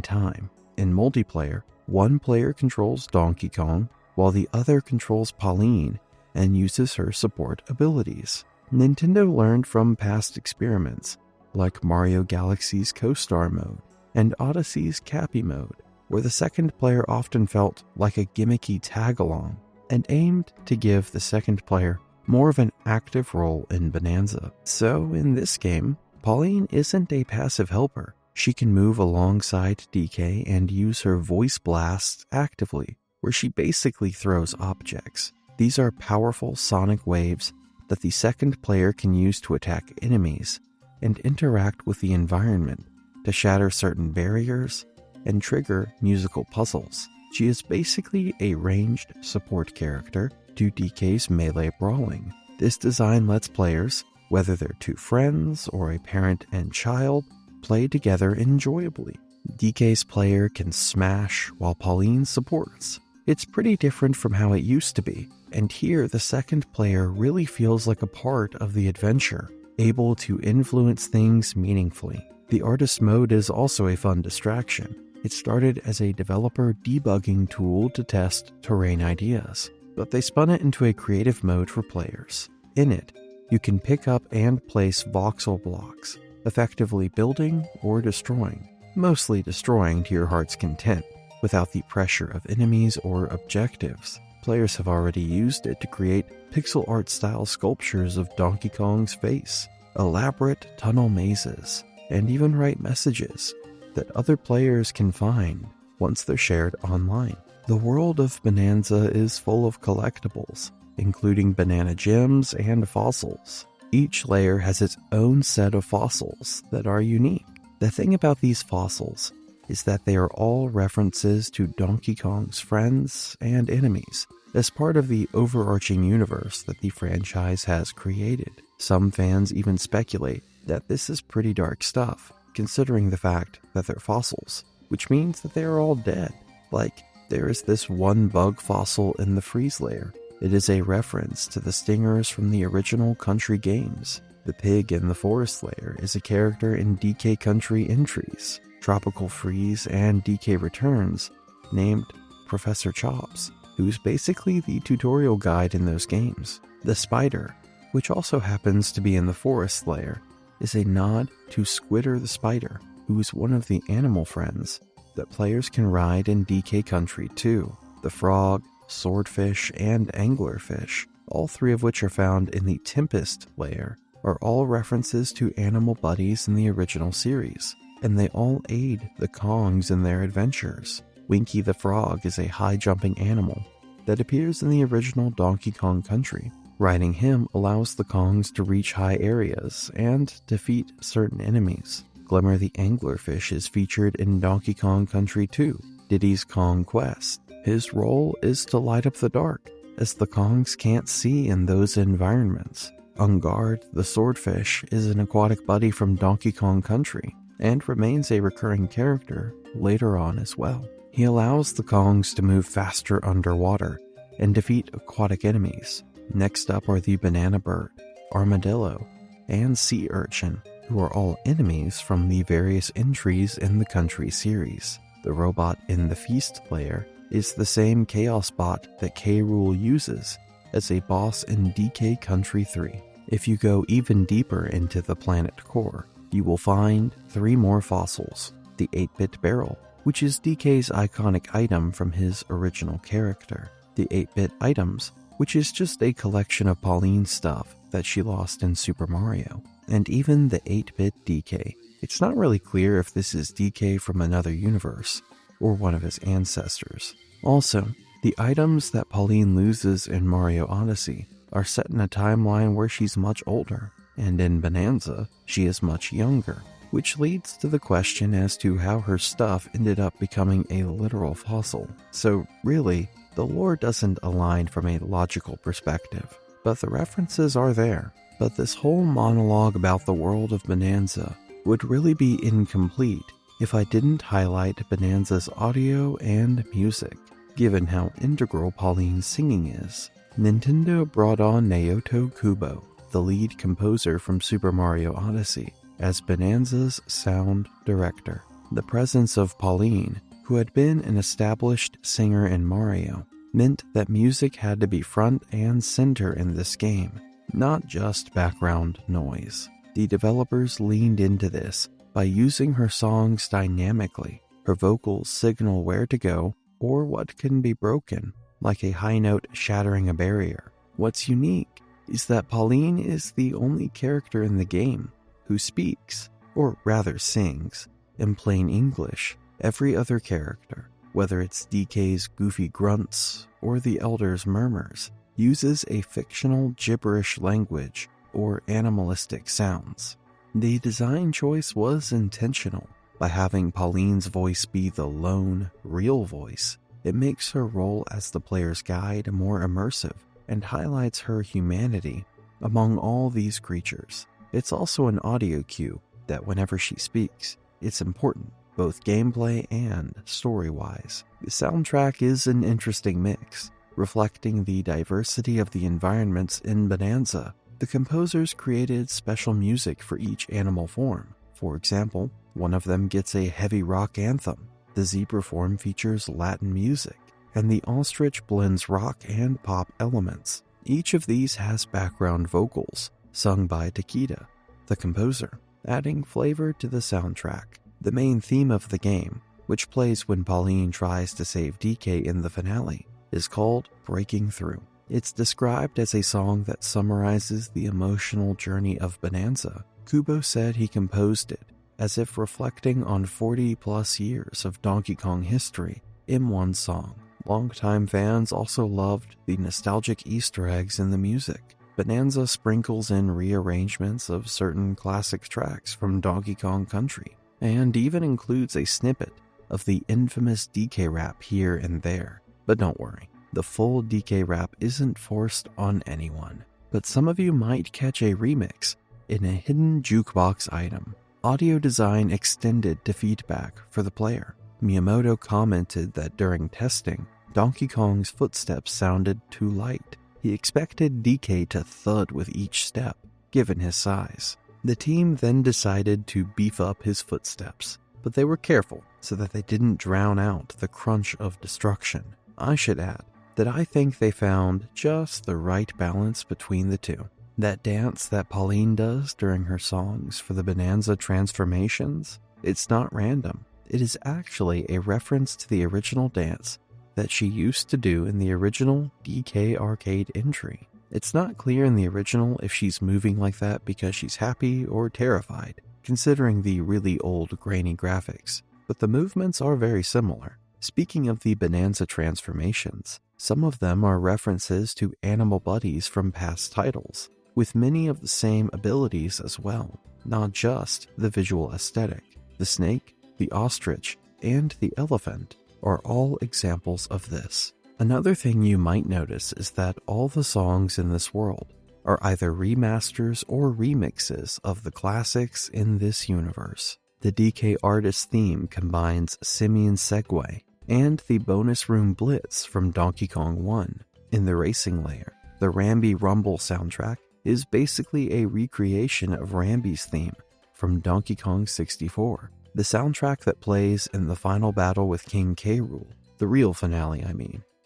time. In multiplayer, one player controls Donkey Kong, while the other controls Pauline and uses her support abilities. Nintendo learned from past experiments, like Mario Galaxy's Co-Star mode and Odyssey's Cappy mode, where the second player often felt like a gimmicky tag-along, and aimed to give the second player more of an active role in Bananza. So in this game, Pauline isn't a passive helper. She can move alongside DK and use her voice blasts actively, where she basically throws objects. These are powerful sonic waves that the second player can use to attack enemies and interact with the environment to shatter certain barriers and trigger musical puzzles. She is basically a ranged support character to DK's melee brawling. This design lets players, whether they're two friends or a parent and child, play together enjoyably. DK's player can smash while Pauline supports. It's pretty different from how it used to be, and here the second player really feels like a part of the adventure, able to influence things meaningfully. The artist mode is also a fun distraction. It started as a developer debugging tool to test terrain ideas, but they spun it into a creative mode for players. In it, you can pick up and place voxel blocks, effectively building or destroying, mostly destroying to your heart's content, without the pressure of enemies or objectives. Players have already used it to create pixel art style sculptures of Donkey Kong's face, elaborate tunnel mazes, and even write messages that other players can find once they're shared online. The world of Bananza is full of collectibles, including banana gems and fossils. Each layer has its own set of fossils that are unique. The thing about these fossils is that they are all references to Donkey Kong's friends and enemies as part of the overarching universe that the franchise has created. Some fans even speculate that this is pretty dark stuff, considering the fact that they're fossils, which means that they are all dead. Like, there is this one bug fossil in the freeze layer. It is a reference to the stingers from the original Country games. The pig in the forest layer is a character in DK Country entries, Tropical Freeze and DK Returns, named Professor Chops, who's basically the tutorial guide in those games. The spider, which also happens to be in the forest layer, is a nod to Squidder the Spider, who is one of the animal friends that players can ride in DK Country too. The frog, swordfish, and anglerfish, all three of which are found in the Tempest layer, are all references to animal buddies in the original series, and they all aid the Kongs in their adventures. Winky the Frog is a high-jumping animal that appears in the original Donkey Kong Country. Riding him allows the Kongs to reach high areas and defeat certain enemies. Glimmer the Anglerfish is featured in Donkey Kong Country 2, Diddy's Kong Quest. His role is to light up the dark, as the Kongs can't see in those environments. Ungard the Swordfish is an aquatic buddy from Donkey Kong Country, and remains a recurring character later on as well. He allows the Kongs to move faster underwater and defeat aquatic enemies. Next up are the Banana Bird, Armadillo, and Sea Urchin, who are all enemies from the various entries in the Country series. The robot in the Feast layer is the same Chaos Bot that K. Rool uses as a boss in DK Country 3. If you go even deeper into the planet core, you will find 3 more fossils. The 8-bit barrel, which is DK's iconic item from his original character. The 8-bit items, which is just a collection of Pauline stuff that she lost in Super Mario. And even the 8-bit DK. It's not really clear if this is DK from another universe, or one of his ancestors. Also, the items that Pauline loses in Mario Odyssey are set in a timeline where she's much older, and in Bananza, she is much younger, which leads to the question as to how her stuff ended up becoming a literal fossil. So really, the lore doesn't align from a logical perspective, but the references are there. But this whole monologue about the world of Bananza would really be incomplete if I didn't highlight Bananza's audio and music, given how integral Pauline's singing is. Nintendo brought on Naoto Kubo, the lead composer from Super Mario Odyssey, as Bananza's sound director. The presence of Pauline, who had been an established singer in Mario, meant that music had to be front and center in this game, not just background noise. The developers leaned into this by using her songs dynamically. Her vocals signal where to go or what can be broken, like a high note shattering a barrier. What's unique is that Pauline is the only character in the game who speaks, or rather sings, In plain English, every other character, whether it's DK's goofy grunts or the Elder's murmurs, uses a fictional gibberish language or animalistic sounds. The design choice was intentional. By having Pauline's voice be the lone, real voice, it makes her role as the player's guide more immersive and highlights her humanity among all these creatures. It's also an audio cue that whenever she speaks, it's important, both gameplay and story-wise. The soundtrack is an interesting mix, reflecting the diversity of the environments in Bananza. The composers created special music for each animal form. For example, one of them gets a heavy rock anthem, the zebra form features Latin music, and the ostrich blends rock and pop elements. Each of these has background vocals, sung by Takeda, the composer, adding flavor to the soundtrack. The main theme of the game, which plays when Pauline tries to save DK in the finale, is called Breaking Through. It's described as a song that summarizes the emotional journey of Bananza. Kubo said he composed it as if reflecting on 40-plus years of Donkey Kong history in one song. Longtime fans also loved the nostalgic Easter eggs in the music. Bananza sprinkles in rearrangements of certain classic tracks from Donkey Kong Country, and even includes a snippet of the infamous DK rap here and there. But don't worry, the full DK rap isn't forced on anyone, but some of you might catch a remix in a hidden jukebox item. Audio design extended to feedback for the player. Miyamoto commented that during testing, Donkey Kong's footsteps sounded too light. He expected DK to thud with each step, given his size. The team then decided to beef up his footsteps, but they were careful so that they didn't drown out the crunch of destruction. I should add that I think they found just the right balance between the two. That dance that Pauline does during her songs for the Bananza transformations, it's not random. It is actually a reference to the original dance that she used to do in the original DK arcade entry. It's not clear in the original if she's moving like that because she's happy or terrified, considering the really old grainy graphics, but the movements are very similar. Speaking of the Bananza transformations, some of them are references to animal buddies from past titles, with many of the same abilities as well, not just the visual aesthetic. The snake, the ostrich, and the elephant are all examples of this. Another thing you might notice is that all the songs in this world are either remasters or remixes of the classics in this universe. The DK artist theme combines Simian Segway and the bonus room Blitz from Donkey Kong 1. In the racing layer, the Rambi Rumble soundtrack is basically a recreation of Rambi's theme from Donkey Kong 64. The soundtrack that plays in the final battle with King K. Rool, the real finale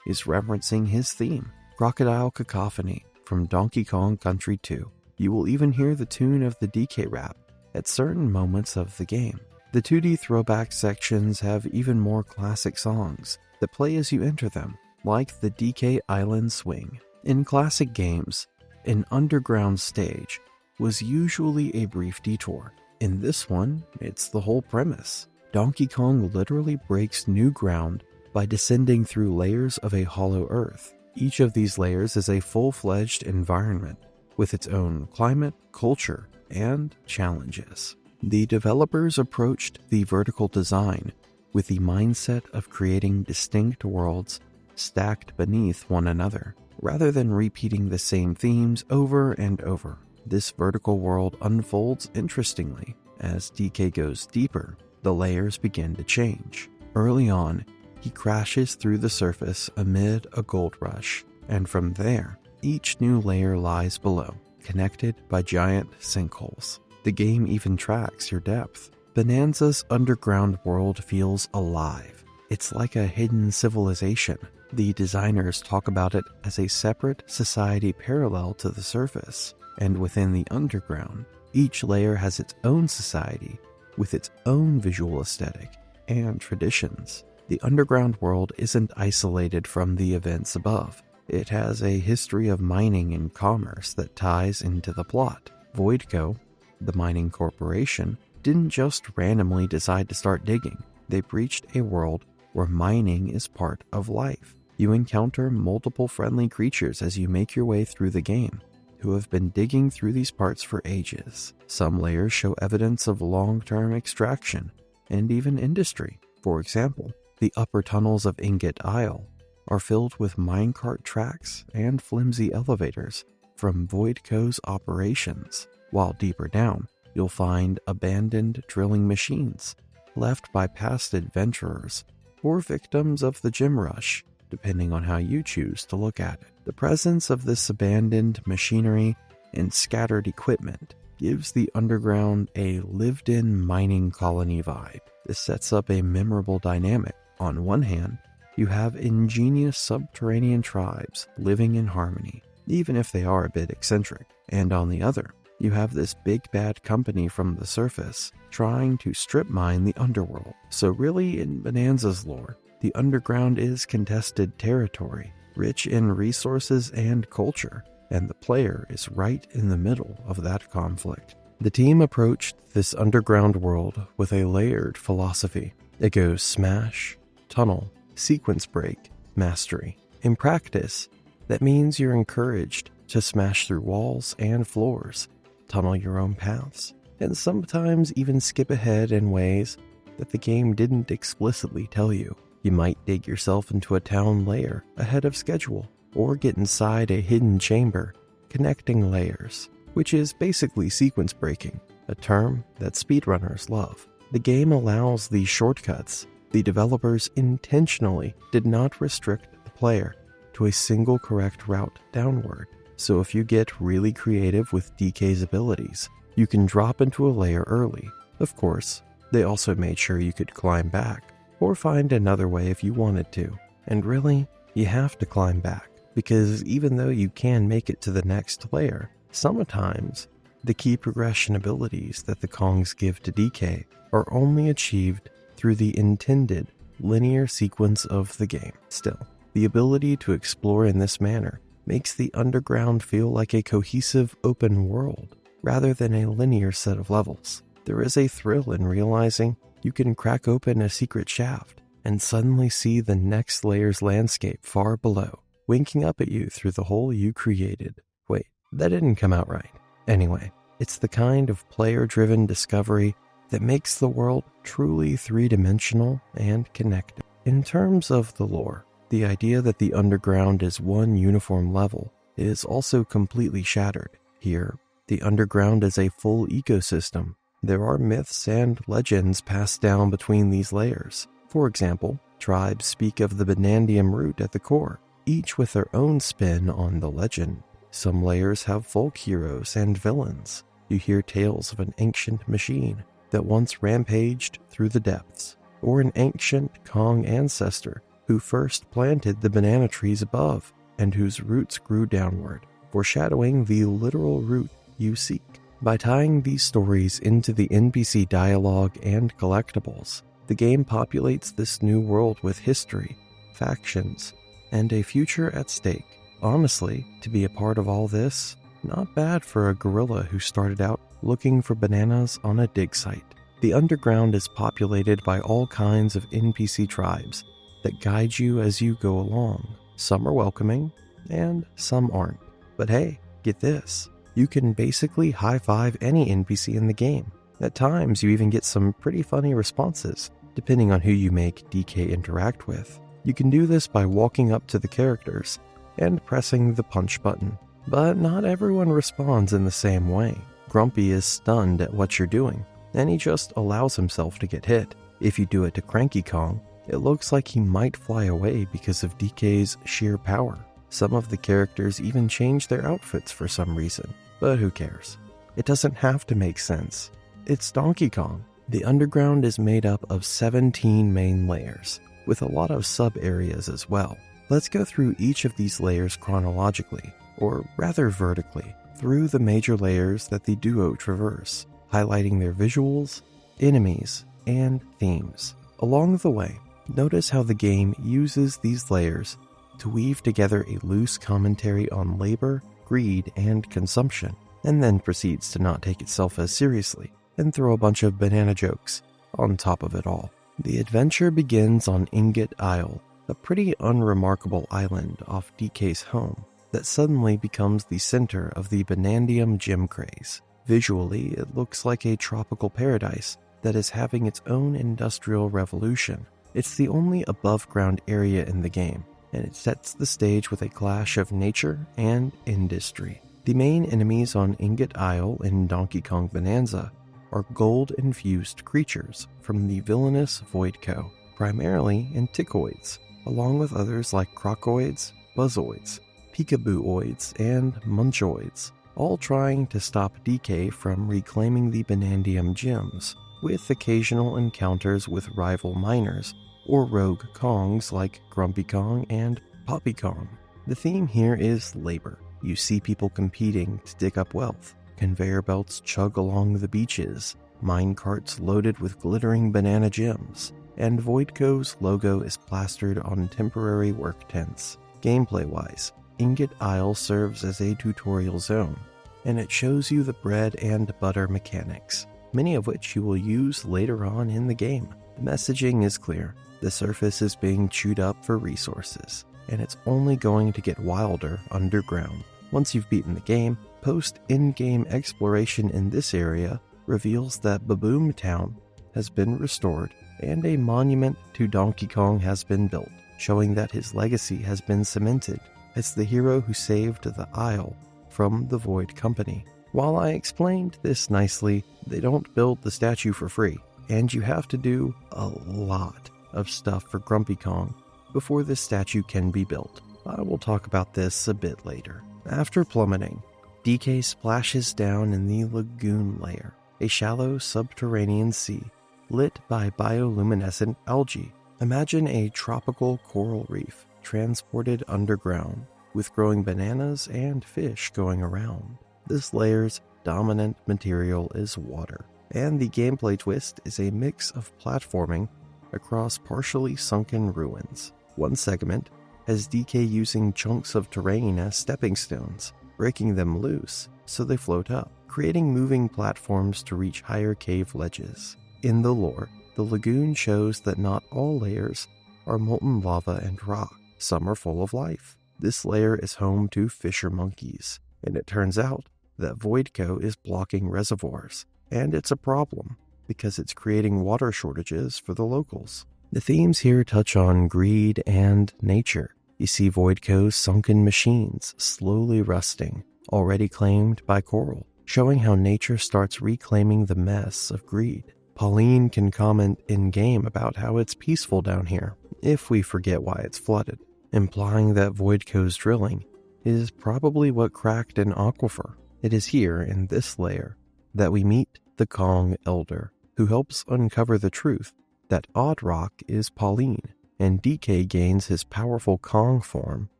is referencing his theme, Crocodile Cacophony from Donkey Kong Country 2. You will even hear the tune of the DK rap at certain moments of the game. The 2D throwback sections have even more classic songs that play as you enter them, like the DK Island Swing. In classic games, an underground stage was usually a brief detour. In this one, it's the whole premise. Donkey Kong literally breaks new ground by descending through layers of a hollow earth. Each of these layers is a full-fledged environment with its own climate, culture, and challenges. The developers approached the vertical design with the mindset of creating distinct worlds stacked beneath one another, rather than repeating the same themes over and over. This vertical world unfolds interestingly. As DK goes deeper, the layers begin to change. Early on, he crashes through the surface amid a gold rush, and from there, each new layer lies below, connected by giant sinkholes. The game even tracks your depth. Bananza's underground world feels alive. It's like a hidden civilization. The designers talk about it as a separate society parallel to the surface, and within the underground, each layer has its own society with its own visual aesthetic and traditions. The underground world isn't isolated from the events above. It has a history of mining and commerce that ties into the plot. Voidco, the mining corporation, didn't just randomly decide to start digging. They breached a world where mining is part of life. You encounter multiple friendly creatures as you make your way through the game, who have been digging through these parts for ages. Some layers show evidence of long-term extraction and even industry. For example, the upper tunnels of Ingot Isle are filled with minecart tracks and flimsy elevators from Voidco's operations, while deeper down, you'll find abandoned drilling machines left by past adventurers or victims of the gym rush, depending on how you choose to look at it. The presence of this abandoned machinery and scattered equipment gives the underground a lived-in mining colony vibe. This sets up a memorable dynamic. On one hand, you have ingenious subterranean tribes living in harmony, even if they are a bit eccentric. And on the other, you have this big bad company from the surface trying to strip mine the underworld. So really, in Bananza's lore, the underground is contested territory, rich in resources and culture, and the player is right in the middle of that conflict. The team approached this underground world with a layered philosophy. It goes smash, tunnel, sequence break, mastery. In practice, that means you're encouraged to smash through walls and floors, tunnel your own paths, and sometimes even skip ahead in ways that the game didn't explicitly tell you. You might dig yourself into a town layer ahead of schedule, or get inside a hidden chamber connecting layers, which is basically sequence breaking, a term that speedrunners love. The game allows these shortcuts. The developers intentionally did not restrict the player to a single correct route downward. So if you get really creative with DK's abilities, you can drop into a layer early. Of course, they also made sure you could climb back, or find another way if you wanted to. And really, you have to climb back, because even though you can make it to the next layer, sometimes the key progression abilities that the Kongs give to DK are only achieved through the intended linear sequence of the game. Still, the ability to explore in this manner makes the underground feel like a cohesive open world, rather than a linear set of levels. There is a thrill in realizing you can crack open a secret shaft and suddenly see the next layer's landscape far below, winking up at you through the hole you created. Wait, that didn't come out right. Anyway, it's the kind of player-driven discovery that makes the world truly three-dimensional and connected. In terms of the lore, the idea that the underground is one uniform level is also completely shattered. Here, the underground is a full ecosystem. There are myths and legends passed down between these layers. For example, tribes speak of the Banandium root at the core, each with their own spin on the legend. Some layers have folk heroes and villains. You hear tales of an ancient machine that once rampaged through the depths, or an ancient Kong ancestor who first planted the banana trees above and whose roots grew downward, foreshadowing the literal root you seek. By tying these stories into the NPC dialogue and collectibles, the game populates this new world with history, factions, and a future at stake. Honestly, to be a part of all this, not bad for a gorilla who started out looking for bananas on a dig site. The underground is populated by all kinds of NPC tribes that guide you as you go along. Some are welcoming, and some aren't. But hey, get this. You can basically high-five any NPC in the game. At times, you even get some pretty funny responses, depending on who you make DK interact with. You can do this by walking up to the characters and pressing the punch button. But not everyone responds in the same way. Grumpy is stunned at what you're doing, and he just allows himself to get hit. If you do it to Cranky Kong, it looks like he might fly away because of DK's sheer power. Some of the characters even change their outfits for some reason, but who cares? It doesn't have to make sense. It's Donkey Kong. The underground is made up of 17 main layers, with a lot of sub-areas as well. Let's go through each of these layers chronologically, or rather vertically, through the major layers that the duo traverse, highlighting their visuals, enemies, and themes. Along the way, notice how the game uses these layers to weave together a loose commentary on labor, greed, and consumption, and then proceeds to not take itself as seriously. and throw a bunch of banana jokes on top of it all. The adventure begins on Ingot Isle, a pretty unremarkable island off DK's home that suddenly becomes the center of the Banandium gem craze. Visually, it looks like a tropical paradise that is having its own industrial revolution. It's the only above-ground area in the game, and it sets the stage with a clash of nature and industry. The main enemies on Ingot Isle in Donkey Kong Bananza are gold-infused creatures from the villainous Voidco, primarily Anticoids, along with others like Crocoids, Buzzoids, Peekaboooids, and Munchoids, all trying to stop DK from reclaiming the Banandium gems, with occasional encounters with rival miners or rogue Kongs like Grumpy Kong and Poppy Kong. The theme here is labor. You see people competing to dig up wealth, conveyor belts chug along the beaches, mine carts loaded with glittering banana gems, and Voidco's logo is plastered on temporary work tents. Gameplay-wise, Ingot Isle serves as a tutorial zone, and it shows you the bread and butter mechanics, many of which you will use later on in the game. The messaging is clear. The surface is being chewed up for resources, and it's only going to get wilder underground. Once you've beaten the game, post-in-game exploration in this area reveals that Baboom Town has been restored and a monument to Donkey Kong has been built, showing that his legacy has been cemented as the hero who saved the Isle from the Void Company. While I explained this nicely, they don't build the statue for free, and you have to do a lot of stuff for Grumpy Kong before this statue can be built. I will talk about this a bit later. After plummeting, DK splashes down in the lagoon layer, a shallow subterranean sea lit by bioluminescent algae. Imagine a tropical coral reef transported underground with growing bananas and fish going around. This layer's dominant material is water, and the gameplay twist is a mix of platforming across partially sunken ruins. One segment has DK using chunks of terrain as stepping stones, breaking them loose so they float up, creating moving platforms to reach higher cave ledges. In the lore, the lagoon shows that not all layers are molten lava and rock. Some are full of life. This layer is home to fisher monkeys, and it turns out that Voidco is blocking reservoirs, and it's a problem because it's creating water shortages for the locals. The themes here touch on greed and nature. You see Voidco's sunken machines slowly rusting, already claimed by Coral, showing how nature starts reclaiming the mess of greed. Pauline can comment in-game about how it's peaceful down here, if we forget why it's flooded, implying that Voidco's drilling is probably what cracked an aquifer. It is here, in this layer, that we meet the Kong Elder, who helps uncover the truth that Odd Rock is Pauline, and DK gains his powerful Kong form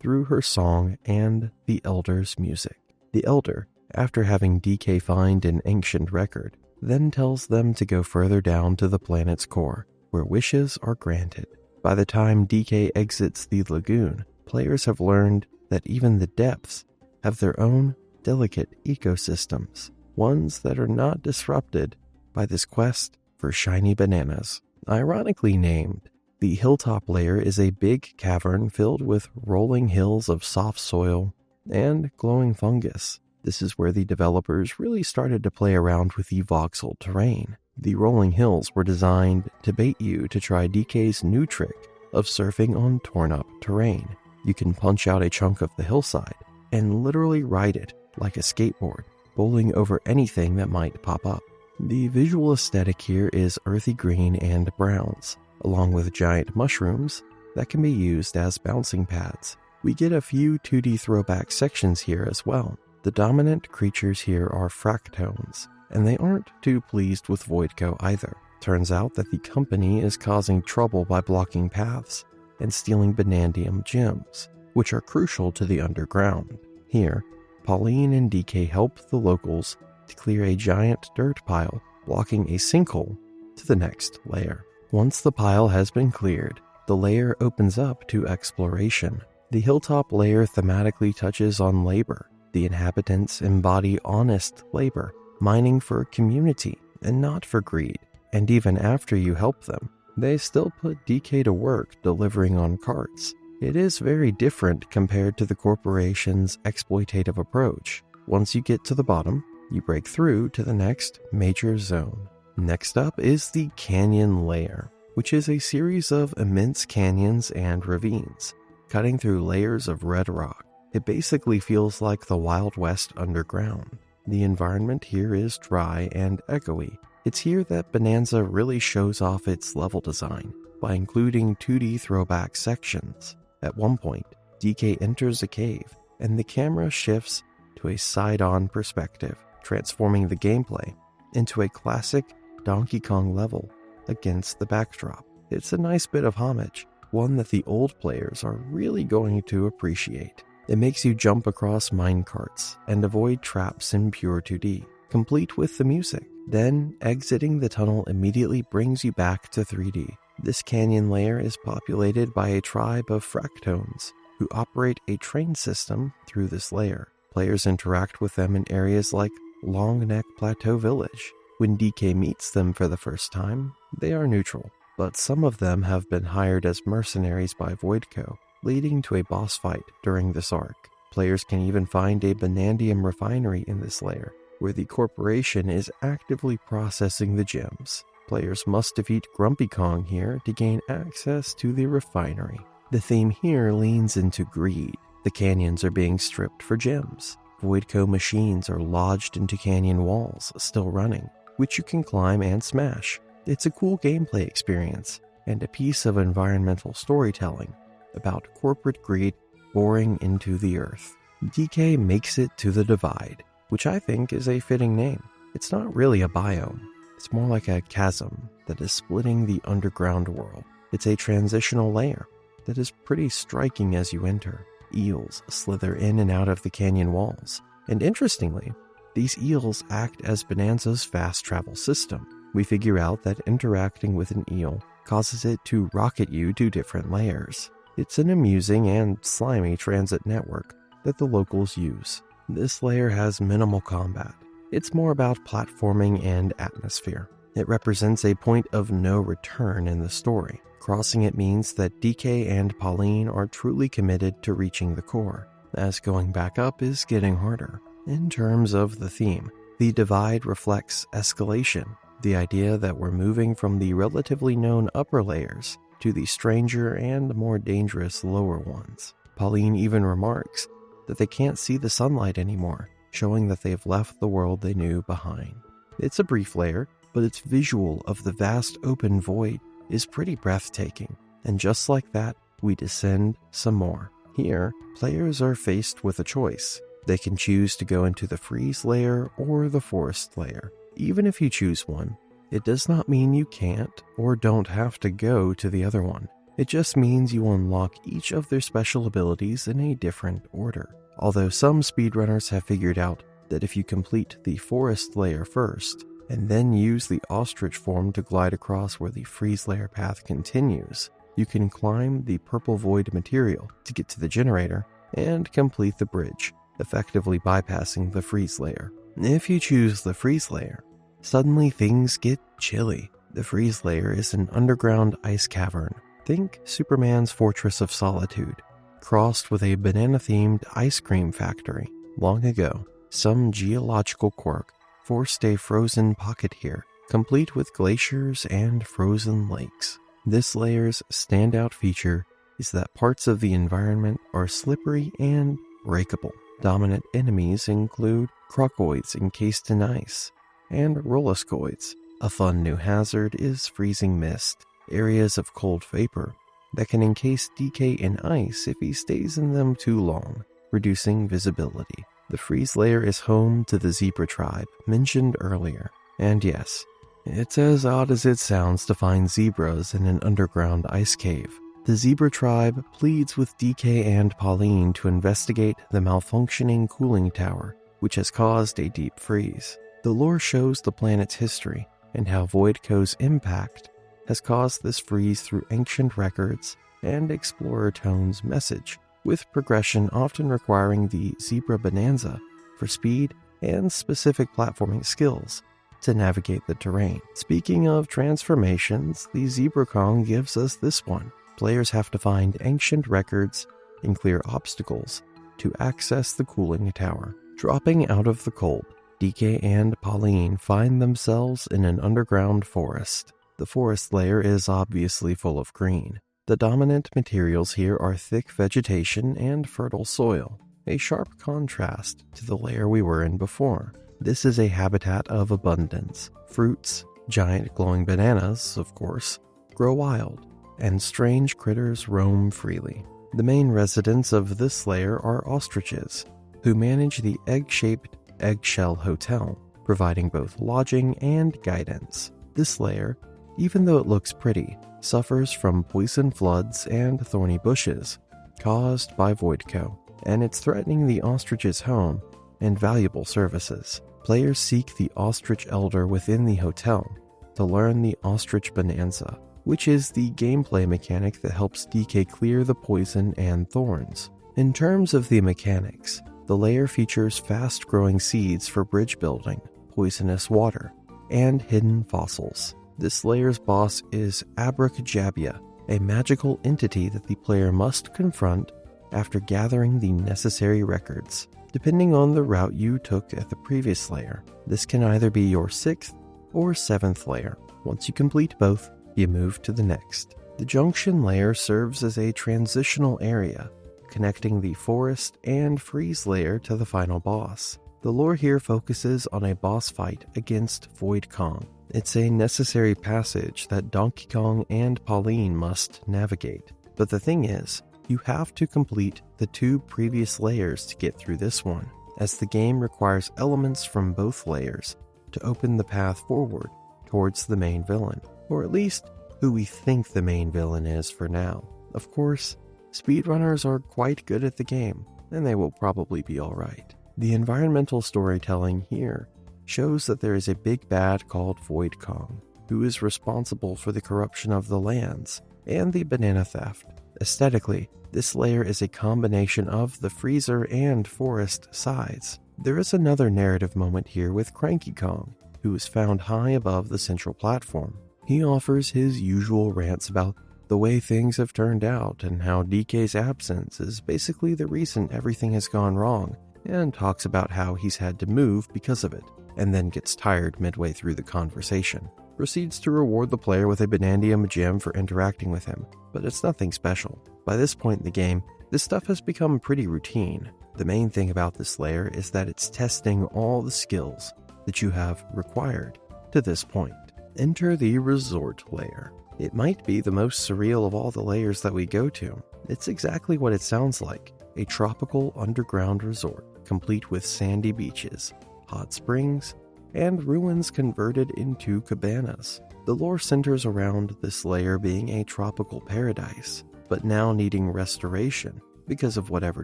through her song and the Elder's music. The Elder, after having DK find an ancient record, then tells them to go further down to the planet's core, where wishes are granted. By the time DK exits the lagoon, players have learned that even the depths have their own delicate ecosystems, ones that are not disrupted by this quest for shiny bananas. Ironically named, the hilltop layer is a big cavern filled with rolling hills of soft soil and glowing fungus. This is where the developers really started to play around with the voxel terrain. The rolling hills were designed to bait you to try DK's new trick of surfing on torn-up terrain. You can punch out a chunk of the hillside and literally ride it like a skateboard, bowling over anything that might pop up. The visual aesthetic here is earthy green and browns, along with giant mushrooms that can be used as bouncing pads. We get a few 2D throwback sections here as well. The dominant creatures here are fractones, and they aren't too pleased with Voidco either. Turns out that the company is causing trouble by blocking paths and stealing Banandium gems, which are crucial to the underground. Here, Pauline and DK help the locals to clear a giant dirt pile, blocking a sinkhole to the next layer. Once the pile has been cleared, the layer opens up to exploration. The hilltop layer thematically touches on labor. The inhabitants embody honest labor, mining for community, and not for greed. And even after you help them, they still put DK to work delivering on carts. It is very different compared to the corporation's exploitative approach. Once you get to the bottom, you break through to the next major zone. Next up is the Canyon Layer, which is a series of immense canyons and ravines, cutting through layers of red rock. It basically feels like the Wild West underground. The environment here is dry and echoey. It's here that Bananza really shows off its level design by including 2D throwback sections. At one point, DK enters a cave, and the camera shifts to a side-on perspective, transforming the gameplay into a classic Donkey Kong level against the backdrop. It's a nice bit of homage, one that the old players are really going to appreciate. It makes you jump across minecarts and avoid traps in pure 2D, complete with the music. Then, exiting the tunnel immediately brings you back to 3D. This canyon layer is populated by a tribe of fractones who operate a train system through this layer. Players interact with them in areas like Long Neck Plateau Village. When DK meets them for the first time, they are neutral, but some of them have been hired as mercenaries by Voidco, leading to a boss fight during this arc. Players can even find a Banandium refinery in this layer, where the corporation is actively processing the gems. Players must defeat Grumpy Kong here to gain access to the refinery. The theme here leans into greed. The canyons are being stripped for gems. Voidco machines are lodged into canyon walls, still running, which you can climb and smash. It's a cool gameplay experience, and a piece of environmental storytelling about corporate greed boring into the earth. DK makes it to the Divide, which I think is a fitting name. It's not really a biome. It's more like a chasm that is splitting the underground world. It's a transitional layer that is pretty striking as you enter. Eels slither in and out of the canyon walls, and interestingly, these eels act as Bananza's fast travel system. We figure out that interacting with an eel causes it to rocket you to different layers. It's an amusing and slimy transit network that the locals use. This layer has minimal combat. It's more about platforming and atmosphere. It represents a point of no return in the story. Crossing it means that DK and Pauline are truly committed to reaching the core, as going back up is getting harder. In terms of the theme, the Divide reflects escalation, the idea that we're moving from the relatively known upper layers to the stranger and more dangerous lower ones. Pauline even remarks that they can't see the sunlight anymore, showing that they've left the world they knew behind. It's a brief layer, but its visual of the vast open void is pretty breathtaking, and just like that, we descend some more. Here, players are faced with a choice. They can choose to go into the freeze layer or the forest layer. Even if you choose one, it does not mean you can't or don't have to go to the other one. It just means you unlock each of their special abilities in a different order. Although some speedrunners have figured out that if you complete the forest layer first, and then use the ostrich form to glide across where the freeze layer path continues, you can climb the purple void material to get to the generator and complete the bridge, effectively bypassing the freeze layer. If you choose the freeze layer, suddenly things get chilly. The freeze layer is an underground ice cavern. Think Superman's Fortress of Solitude, crossed with a banana-themed ice cream factory. Long ago, some geological quirk forced a frozen pocket here, complete with glaciers and frozen lakes. This layer's standout feature is that parts of the environment are slippery and breakable. Dominant enemies include crocoids encased in ice, and rolliscoids. A fun new hazard is freezing mist, areas of cold vapor that can encase DK in ice if he stays in them too long, reducing visibility. The freeze layer is home to the zebra tribe mentioned earlier, and yes, it's as odd as it sounds to find zebras in an underground ice cave. The zebra tribe pleads with DK and Pauline to investigate the malfunctioning cooling tower, which has caused a deep freeze. The lore shows the planet's history and how Voidco's impact has caused this freeze through ancient records and Explorer Tone's message, with progression often requiring the Zebra Bananza for speed and specific platforming skills. to navigate the terrain. Speaking of transformations, the Zebra Kong gives us this one. Players have to find ancient records and clear obstacles to access the cooling tower. Dropping out of the cold, DK and Pauline find themselves in an underground forest. The forest layer is obviously full of green. The dominant materials here are thick vegetation and fertile soil, a sharp contrast to the layer we were in before. This is a habitat of abundance. Fruits, giant glowing bananas, of course, grow wild, and strange critters roam freely. The main residents of this layer are ostriches, who manage the egg-shaped Eggshell Hotel, providing both lodging and guidance. This layer, even though it looks pretty, suffers from poison floods and thorny bushes caused by Voidco, and it's threatening the ostrich's home and valuable services. Players seek the ostrich elder within the hotel to learn the ostrich Bananza, which is the gameplay mechanic that helps DK clear the poison and thorns. In terms of the mechanics, the layer features fast-growing seeds for bridge building, poisonous water, and hidden fossils. This layer's boss is Abracadabra, a magical entity that the player must confront after gathering the necessary records. Depending on the route you took at the previous layer, this can either be your 6th or 7th layer. Once you complete both, you move to the next. The junction layer serves as a transitional area, connecting the forest and freeze layer to the final boss. The lore here focuses on a boss fight against Void Kong. It's a necessary passage that Donkey Kong and Pauline must navigate. But the thing is, you have to complete the 2 previous layers to get through this one, as the game requires elements from both layers to open the path forward towards the main villain, or at least who we think the main villain is for now. Of course, speedrunners are quite good at the game, and they will probably be alright. The environmental storytelling here shows that there is a big bad called Void Kong, who is responsible for the corruption of the lands and the banana theft. Aesthetically, this layer is a combination of the freezer and forest sides. There is another narrative moment here with Cranky Kong, who is found high above the central platform. He offers his usual rants about the way things have turned out and how DK's absence is basically the reason everything has gone wrong, and talks about how he's had to move because of it, and then gets tired midway through the conversation. Proceeds to reward the player with a Banandium gem for interacting with him, but it's nothing special. By this point in the game, this stuff has become pretty routine. The main thing about this layer is that it's testing all the skills that you have required to this point. Enter the resort layer. It might be the most surreal of all the layers that we go to. It's exactly what it sounds like, a tropical underground resort, complete with sandy beaches, hot springs, and ruins converted into cabanas. The lore centers around this layer being a tropical paradise, but now needing restoration because of whatever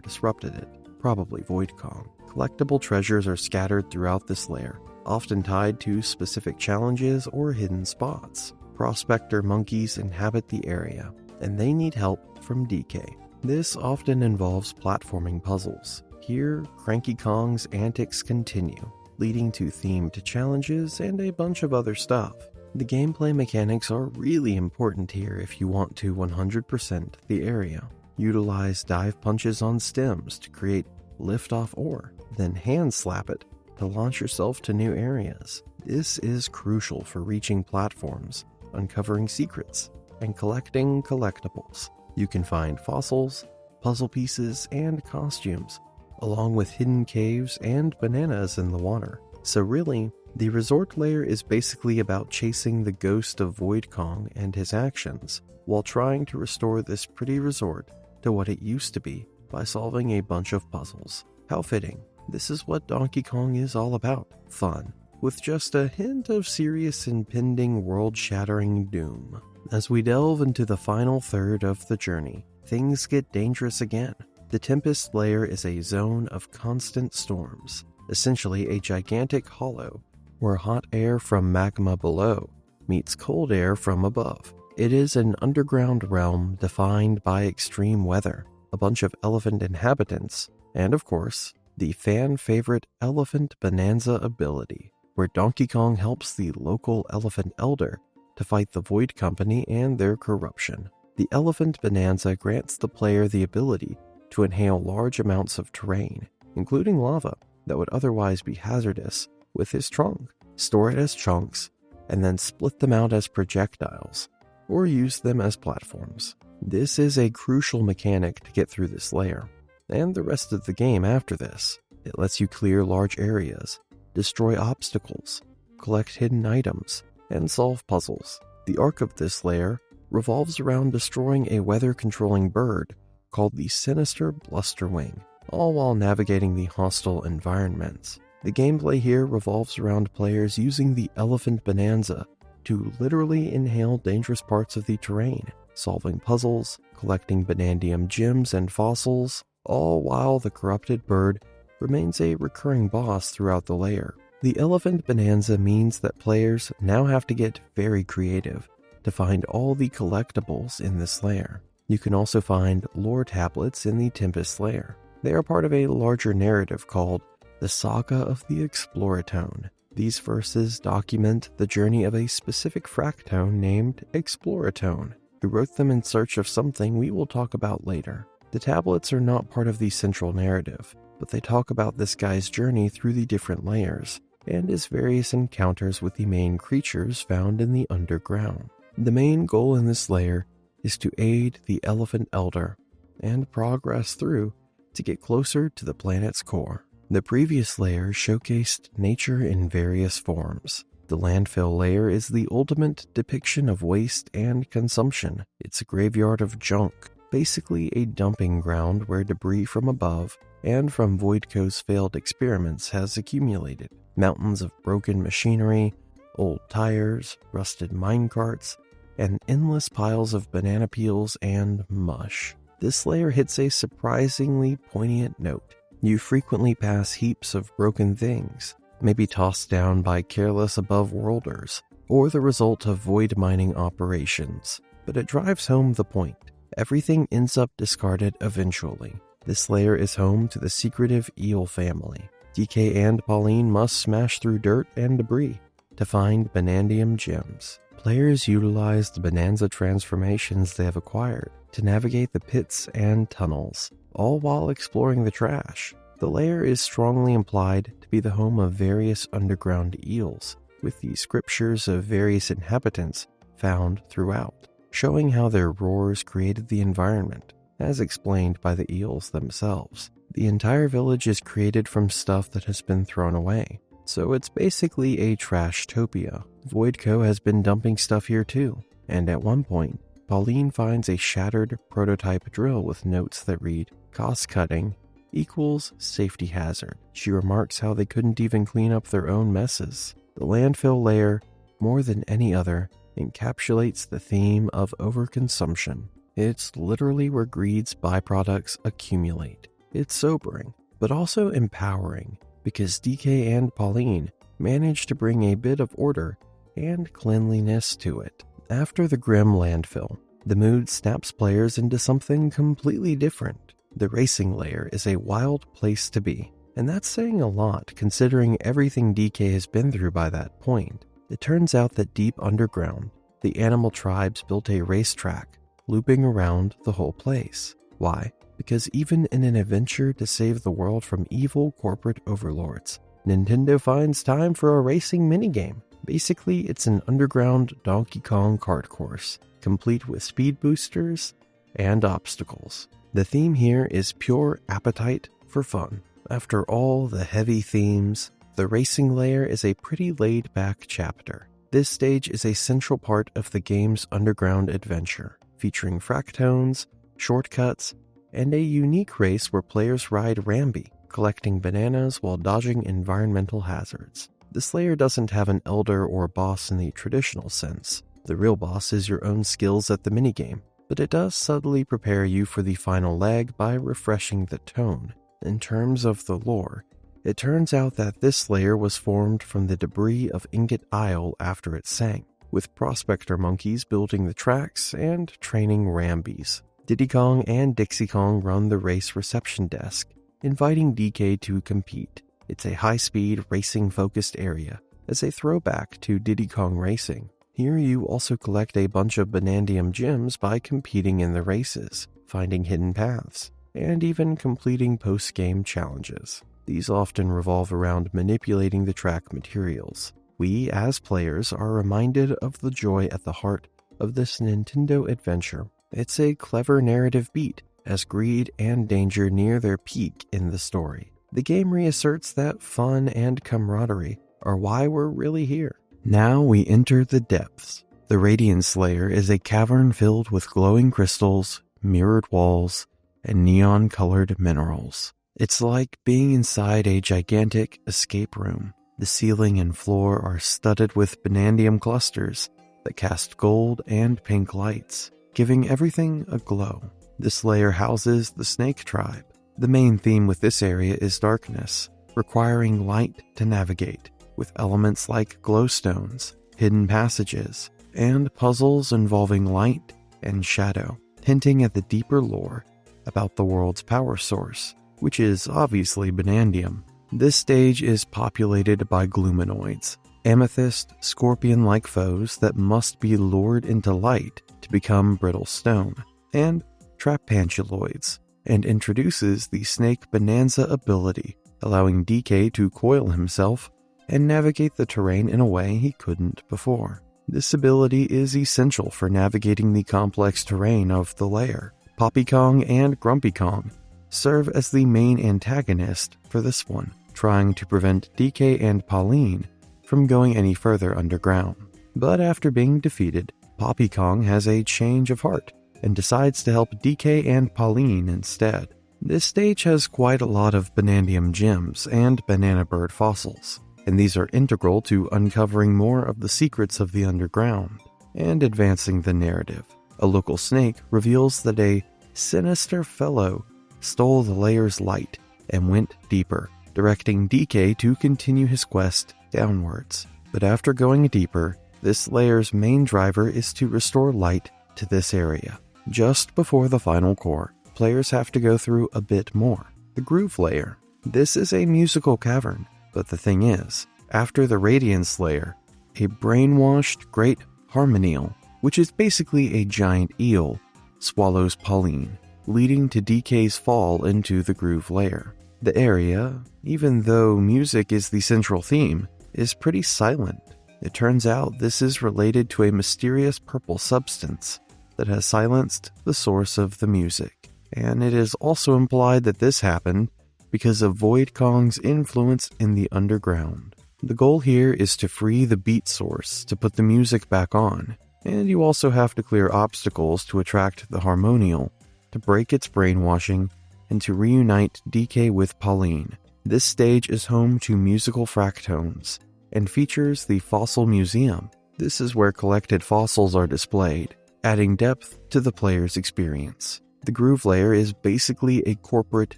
disrupted it, probably Void Kong. Collectible treasures are scattered throughout this layer, often tied to specific challenges or hidden spots. Prospector monkeys inhabit the area, and they need help from DK. This often involves platforming puzzles. Here, Cranky Kong's antics continue, leading to themed challenges and a bunch of other stuff. The gameplay mechanics are really important here if you want to 100% the area. Utilize dive punches on stems to create lift-off ore, then hand slap it to launch yourself to new areas. This is crucial for reaching platforms, uncovering secrets, and collecting collectibles. You can find fossils, puzzle pieces, and costumes, along with hidden caves and bananas in the water. So really, the resort layer is basically about chasing the ghost of Void Kong and his actions, while trying to restore this pretty resort to what it used to be by solving a bunch of puzzles. How fitting. This is what Donkey Kong is all about. Fun, with just a hint of serious impending world-shattering doom. As we delve into the final third of the journey, things get dangerous again. The Tempest layer is a zone of constant storms, essentially a gigantic hollow where hot air from magma below meets cold air from above. It is an underground realm defined by extreme weather, a bunch of elephant inhabitants, and of course, the fan-favorite Elephant Bananza ability. where Donkey Kong helps the local elephant elder to fight the Void Company and their corruption. The Elephant Bonanza grants the player the ability to inhale large amounts of terrain, including lava, that would otherwise be hazardous, with his trunk, store it as chunks, and then split them out as projectiles, or use them as platforms. This is a crucial mechanic to get through this layer, and the rest of the game after this. It lets you clear large areas, destroy obstacles, collect hidden items, and solve puzzles. The arc of this layer revolves around destroying a weather-controlling bird called the Sinister Blusterwing, all while navigating the hostile environments. The gameplay here revolves around players using the Elephant Bonanza to literally inhale dangerous parts of the terrain, solving puzzles, collecting Bonandium gems and fossils, all while the corrupted bird remains a recurring boss throughout the layer. The Elephant Bonanza means that players now have to get very creative to find all the collectibles in this layer. You can also find lore tablets in the Tempest layer. They are part of a larger narrative called the Saga of the Exploratone. These verses document the journey of a specific fractone named Exploratone, who wrote them in search of something we will talk about later. The tablets are not part of the central narrative, but they talk about this guy's journey through the different layers, and his various encounters with the main creatures found in the underground. The main goal in this layer is to aid the Elephant Elder and progress through to get closer to the planet's core. The previous layer showcased nature in various forms. The landfill layer is the ultimate depiction of waste and consumption. It's a graveyard of junk, basically a dumping ground where debris from above and from Voidco's failed experiments has accumulated. Mountains of broken machinery, old tires, rusted minecarts, and endless piles of banana peels and mush. This layer hits a surprisingly poignant note. You frequently pass heaps of broken things, maybe tossed down by careless above-worlders, or the result of void mining operations. But it drives home the point. Everything ends up discarded eventually. This layer is home to the secretive eel family. DK and Pauline must smash through dirt and debris to find Bonandium gems. Players utilize the Bonanza transformations they have acquired to navigate the pits and tunnels, all while exploring the trash. The layer is strongly implied to be the home of various underground eels, with the scriptures of various inhabitants found throughout, showing how their roars created the environment, as explained by the eels themselves. The entire village is created from stuff that has been thrown away, so it's basically a trash-topia. Voidco has been dumping stuff here too, and at one point, Pauline finds a shattered prototype drill with notes that read, "Cost-cutting equals safety hazard." She remarks how they couldn't even clean up their own messes. The landfill layer, more than any other, encapsulates the theme of overconsumption. It's literally where greed's byproducts accumulate. It's sobering, but also empowering, because DK and Pauline manage to bring a bit of order and cleanliness to it. After the grim landfill, the mood snaps players into something completely different. The racing layer is a wild place to be, and that's saying a lot considering everything DK has been through by that point. It turns out that deep underground, the animal tribes built a racetrack, looping around the whole place. Why? Because even in an adventure to save the world from evil corporate overlords, Nintendo finds time for a racing minigame. Basically, it's an underground Donkey Kong kart course, complete with speed boosters and obstacles. The theme here is pure appetite for fun. After all the heavy themes, the racing layer is a pretty laid-back chapter. This stage is a central part of the game's underground adventure, featuring fractones, shortcuts, and a unique race where players ride Rambi, collecting bananas while dodging environmental hazards. This layer doesn't have an elder or boss in the traditional sense. The real boss is your own skills at the minigame, but it does subtly prepare you for the final leg by refreshing the tone. In terms of the lore, it turns out that this layer was formed from the debris of Ingot Isle after it sank, with prospector monkeys building the tracks and training Rambis. Diddy Kong and Dixie Kong run the race reception desk, inviting DK to compete. It's a high-speed, racing-focused area as a throwback to Diddy Kong Racing. Here you also collect a bunch of Banandium gems by competing in the races, finding hidden paths, and even completing post-game challenges. These often revolve around manipulating the track materials. We, as players, are reminded of the joy at the heart of this Nintendo adventure. It's a clever narrative beat, as greed and danger near their peak in the story. The game reasserts that fun and camaraderie are why we're really here. Now we enter the depths. The Radiance Layer is a cavern filled with glowing crystals, mirrored walls, and neon-colored minerals. It's like being inside a gigantic escape room. The ceiling and floor are studded with Banandium clusters that cast gold and pink lights, giving everything a glow. This layer houses the Snake Tribe. The main theme with this area is darkness, requiring light to navigate, with elements like glowstones, hidden passages, and puzzles involving light and shadow, hinting at the deeper lore about the world's power source, which is obviously Banandium. This stage is populated by gluminoids, amethyst, scorpion-like foes that must be lured into light to become brittle stone, and trapantuloids, and introduces the Snake Bananza ability, allowing DK to coil himself and navigate the terrain in a way he couldn't before. This ability is essential for navigating the complex terrain of the lair. Poppy Kong and Grumpy Kong serve as the main antagonist for this one, trying to prevent DK and Pauline from going any further underground. But after being defeated, Poppy Kong has a change of heart and decides to help DK and Pauline instead. This stage has quite a lot of Banandium gems and banana bird fossils, and these are integral to uncovering more of the secrets of the underground and advancing the narrative. A local snake reveals that a sinister fellow stole the layer's light and went deeper, directing DK to continue his quest downwards. But after going deeper, this layer's main driver is to restore light to this area. Just before the final core, players have to go through a bit more. The Groove Layer. This is a musical cavern, but the thing is, after the Radiance Layer, a brainwashed Great Harmonial, which is basically a giant eel, swallows Pauline, leading to DK's fall into the Groove Layer. The area, even though music is the central theme, is pretty silent. It turns out this is related to a mysterious purple substance that has silenced the source of the music, and it is also implied that this happened because of Void Kong's influence in the underground. The goal here is to free the beat source to put the music back on, and you also have to clear obstacles to attract the Harmonial, to break its brainwashing, and to reunite DK with Pauline. This stage is home to musical fractones, and features the Fossil Museum. This is where collected fossils are displayed, adding depth to the player's experience. The Groove Layer is basically a corporate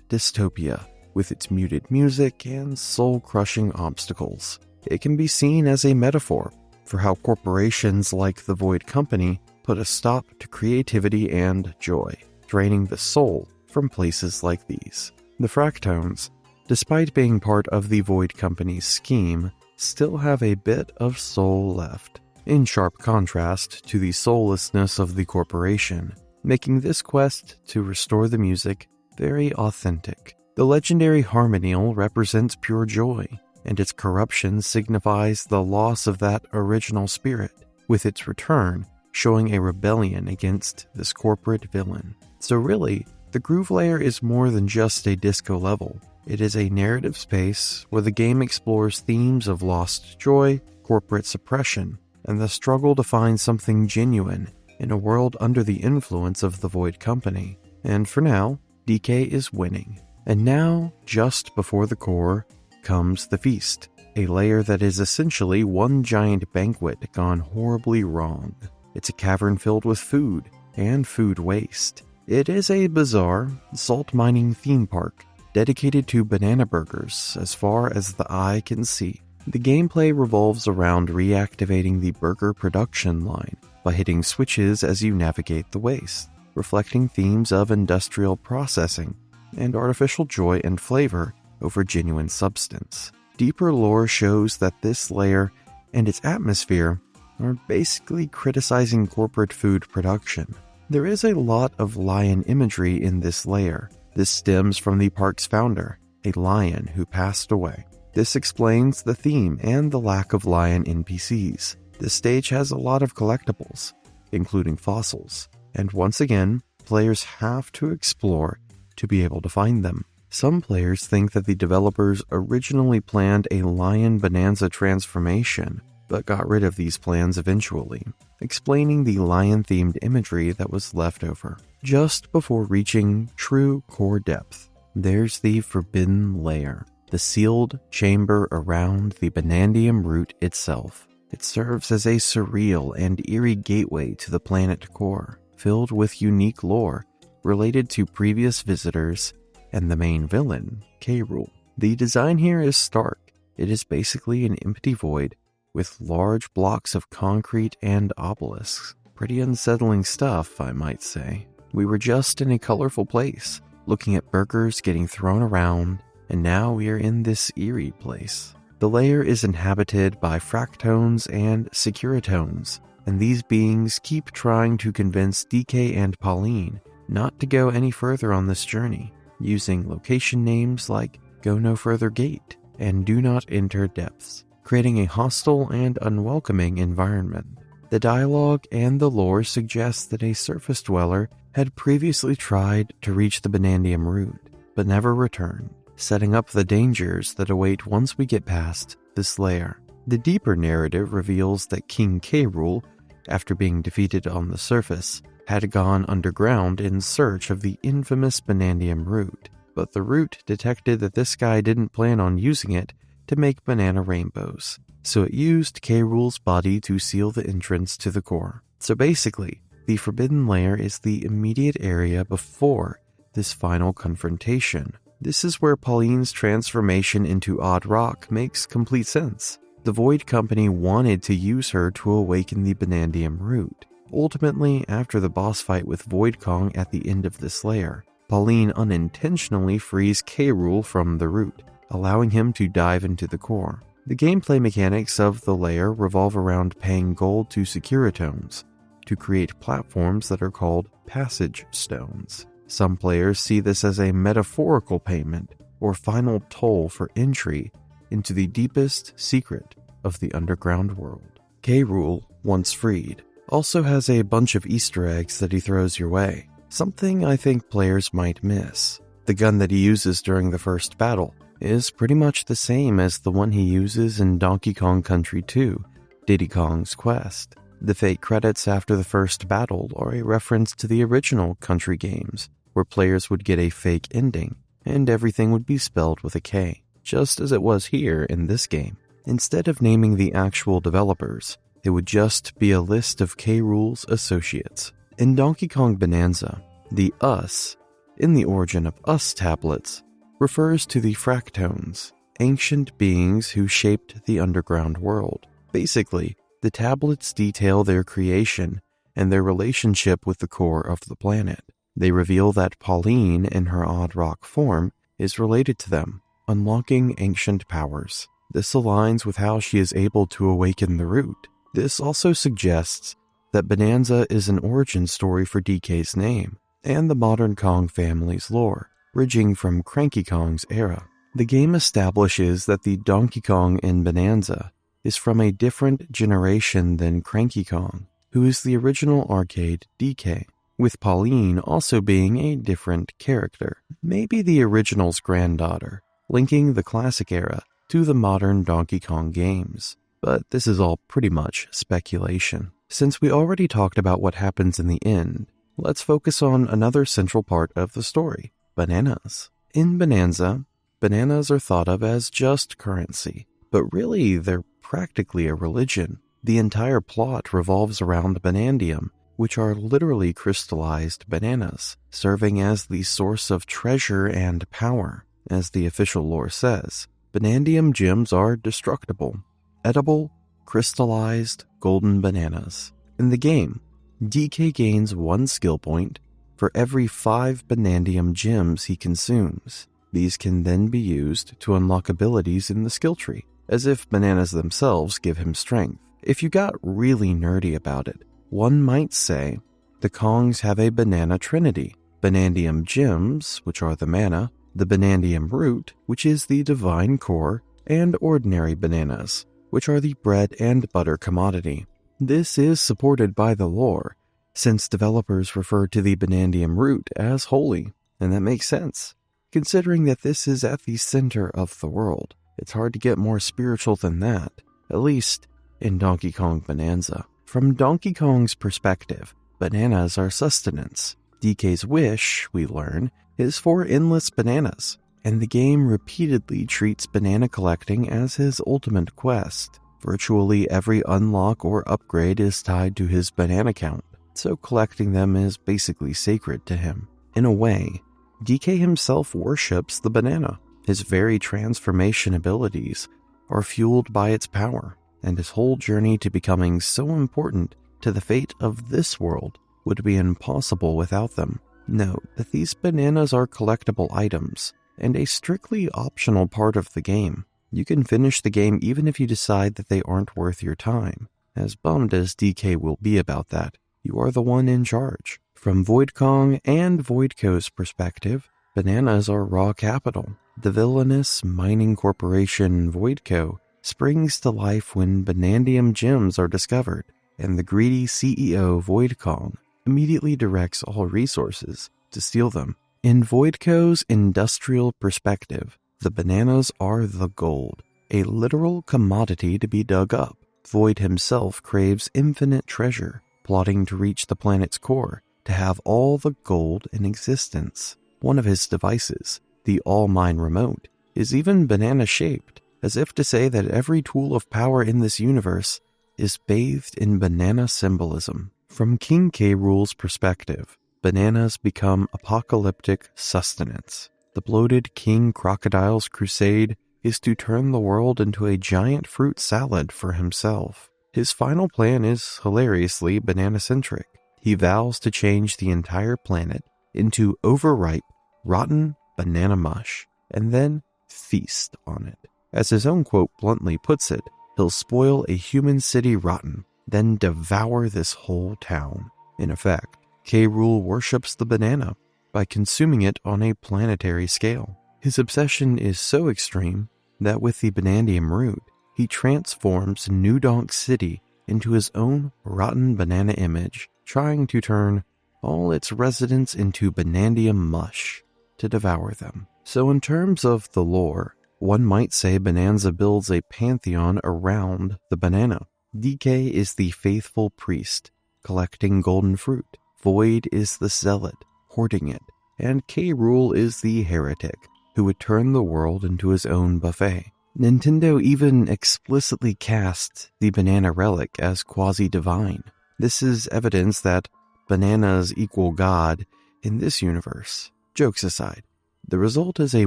dystopia, with its muted music and soul-crushing obstacles. It can be seen as a metaphor for how corporations like the Void Company put a stop to creativity and joy, draining the soul from places like these. The fractones, despite being part of the Void Company's scheme, still have a bit of soul left, in sharp contrast to the soullessness of the corporation, making this quest to restore the music very authentic. The legendary Harmonial represents pure joy, and its corruption signifies the loss of that original spirit, with its return showing a rebellion against this corporate villain. So really, the Groove Layer is more than just a disco level. It is a narrative space where the game explores themes of lost joy, corporate suppression, and the struggle to find something genuine in a world under the influence of the Void Company. And for now, DK is winning. And now, just before the core, comes the Feast, a layer that is essentially one giant banquet gone horribly wrong. It's a cavern filled with food and food waste. It is a bizarre, salt mining theme park dedicated to banana burgers as far as the eye can see. The gameplay revolves around reactivating the burger production line by hitting switches as you navigate the waste, reflecting themes of industrial processing and artificial joy and flavor over genuine substance. Deeper lore shows that this layer and its atmosphere are basically criticizing corporate food production. There is a lot of lion imagery in this layer. This stems from the park's founder, a lion who passed away. This explains the theme and the lack of lion NPCs. This stage has a lot of collectibles, including fossils, and once again, players have to explore to be able to find them. Some players think that the developers originally planned a Lion Bonanza transformation, but got rid of these plans eventually, explaining the lion-themed imagery that was left over. Just before reaching true core depth, there's the Forbidden Lair, the sealed chamber around the Banandium root itself. It serves as a surreal and eerie gateway to the planet core, filled with unique lore related to previous visitors and the main villain, K. Rool. The design here is stark. It is basically an empty void with large blocks of concrete and obelisks. Pretty unsettling stuff, I might say. We were just in a colorful place, looking at burgers getting thrown around, and now we are in this eerie place. The layer is inhabited by fractones and securitones, and these beings keep trying to convince DK and Pauline not to go any further on this journey, using location names like Go No Further Gate and Do Not Enter Depths, creating a hostile and unwelcoming environment. The dialogue and the lore suggest that a surface dweller had previously tried to reach the Banandium root, but never returned, setting up the dangers that await once we get past this layer. The deeper narrative reveals that King K. Rool, after being defeated on the surface, had gone underground in search of the infamous Banandium root, but the root detected that this guy didn't plan on using it to make banana rainbows, so it used K. Rool's body to seal the entrance to the core. So basically, the Forbidden Lair is the immediate area before this final confrontation. This is where Pauline's transformation into Odd Rock makes complete sense. The Void Company wanted to use her to awaken the Banandium root. Ultimately, after the boss fight with Void Kong at the end of this layer, Pauline unintentionally frees K. Rool from the root, allowing him to dive into the core. The gameplay mechanics of the layer revolve around paying gold to Securitones to create platforms that are called passage stones. Some players see this as a metaphorical payment or final toll for entry into the deepest secret of the underground world. K. Rool, once freed, also has a bunch of Easter eggs that he throws your way, something I think players might miss. The gun that he uses during the first battle is pretty much the same as the one he uses in Donkey Kong Country 2, Diddy Kong's Quest. The fake credits after the first battle are a reference to the original Country games, where players would get a fake ending, and everything would be spelled with a K, just as it was here in this game. Instead of naming the actual developers, it would just be a list of K. Rool's associates. In Donkey Kong Bananza, the US, in the Origin of Us tablets, refers to the Fractones, ancient beings who shaped the underground world. Basically, the tablets detail their creation and their relationship with the core of the planet. They reveal that Pauline, in her Odd Rock form, is related to them, unlocking ancient powers. This aligns with how she is able to awaken the root. This also suggests that Bananza is an origin story for DK's name and the modern Kong family's lore, bridging from Cranky Kong's era. The game establishes that the Donkey Kong in Bananza is from a different generation than Cranky Kong, who is the original arcade DK, with Pauline also being a different character, maybe the original's granddaughter, linking the classic era to the modern Donkey Kong games. But this is all pretty much speculation. Since we already talked about what happens in the end, let's focus on another central part of the story: bananas. In Bananza, bananas are thought of as just currency, but really they're practically a religion. The entire plot revolves around Banandium, which are literally crystallized bananas, serving as the source of treasure and power. As the official lore says, Banandium gems are destructible, edible, crystallized golden bananas. In the game, DK gains 1 skill point for every 5 Banandium gems he consumes. These can then be used to unlock abilities in the skill tree. as if bananas themselves give him strength. If you got really nerdy about it, one might say the Kongs have a banana trinity: Banandium gems, which are the mana, the Banandium root, which is the divine core, and ordinary bananas, which are the bread and butter commodity. This is supported by the lore, since developers refer to the Banandium root as holy, and that makes sense. Considering that this is at the center of the world, it's hard to get more spiritual than that, at least in Donkey Kong Bananza. From Donkey Kong's perspective, bananas are sustenance. DK's wish, we learn, is for endless bananas, and the game repeatedly treats banana collecting as his ultimate quest. Virtually every unlock or upgrade is tied to his banana count, so collecting them is basically sacred to him. In a way, DK himself worships the banana. His very transformation abilities are fueled by its power, and his whole journey to becoming so important to the fate of this world would be impossible without them. Note that these bananas are collectible items, and a strictly optional part of the game. You can finish the game even if you decide that they aren't worth your time. As bummed as DK will be about that, you are the one in charge. From Void Kong and Voidco's perspective, bananas are raw capital. The villainous mining corporation Voidco springs to life when Banandium gems are discovered, and the greedy CEO Void Kong immediately directs all resources to steal them. In Voidco's industrial perspective, the bananas are the gold, a literal commodity to be dug up. Void himself craves infinite treasure, plotting to reach the planet's core to have all the gold in existence. One of his devices, the All Mine Remote, is even banana-shaped, as if to say that every tool of power in this universe is bathed in banana symbolism. From King K. Rool's perspective, bananas become apocalyptic sustenance. The bloated King Crocodile's crusade is to turn the world into a giant fruit salad for himself. His final plan is hilariously banana-centric. He vows to change the entire planet into overripe, rotten banana mush, and then feast on it. As his own quote bluntly puts it, he'll spoil a human city rotten, then devour this whole town. In effect, K. Rool worships the banana by consuming it on a planetary scale. His obsession is so extreme that with the Banandium root, he transforms New Donk City into his own rotten banana image, trying to turn all its residents into Banandium mush to devour them. So in terms of the lore, one might say Bananza builds a pantheon around the banana. DK is the faithful priest, collecting golden fruit. Void is the zealot, hoarding it. And K. Rool is the heretic, who would turn the world into his own buffet. Nintendo even explicitly casts the banana relic as quasi-divine. This is evidence that bananas equal God in this universe. Jokes aside, the result is a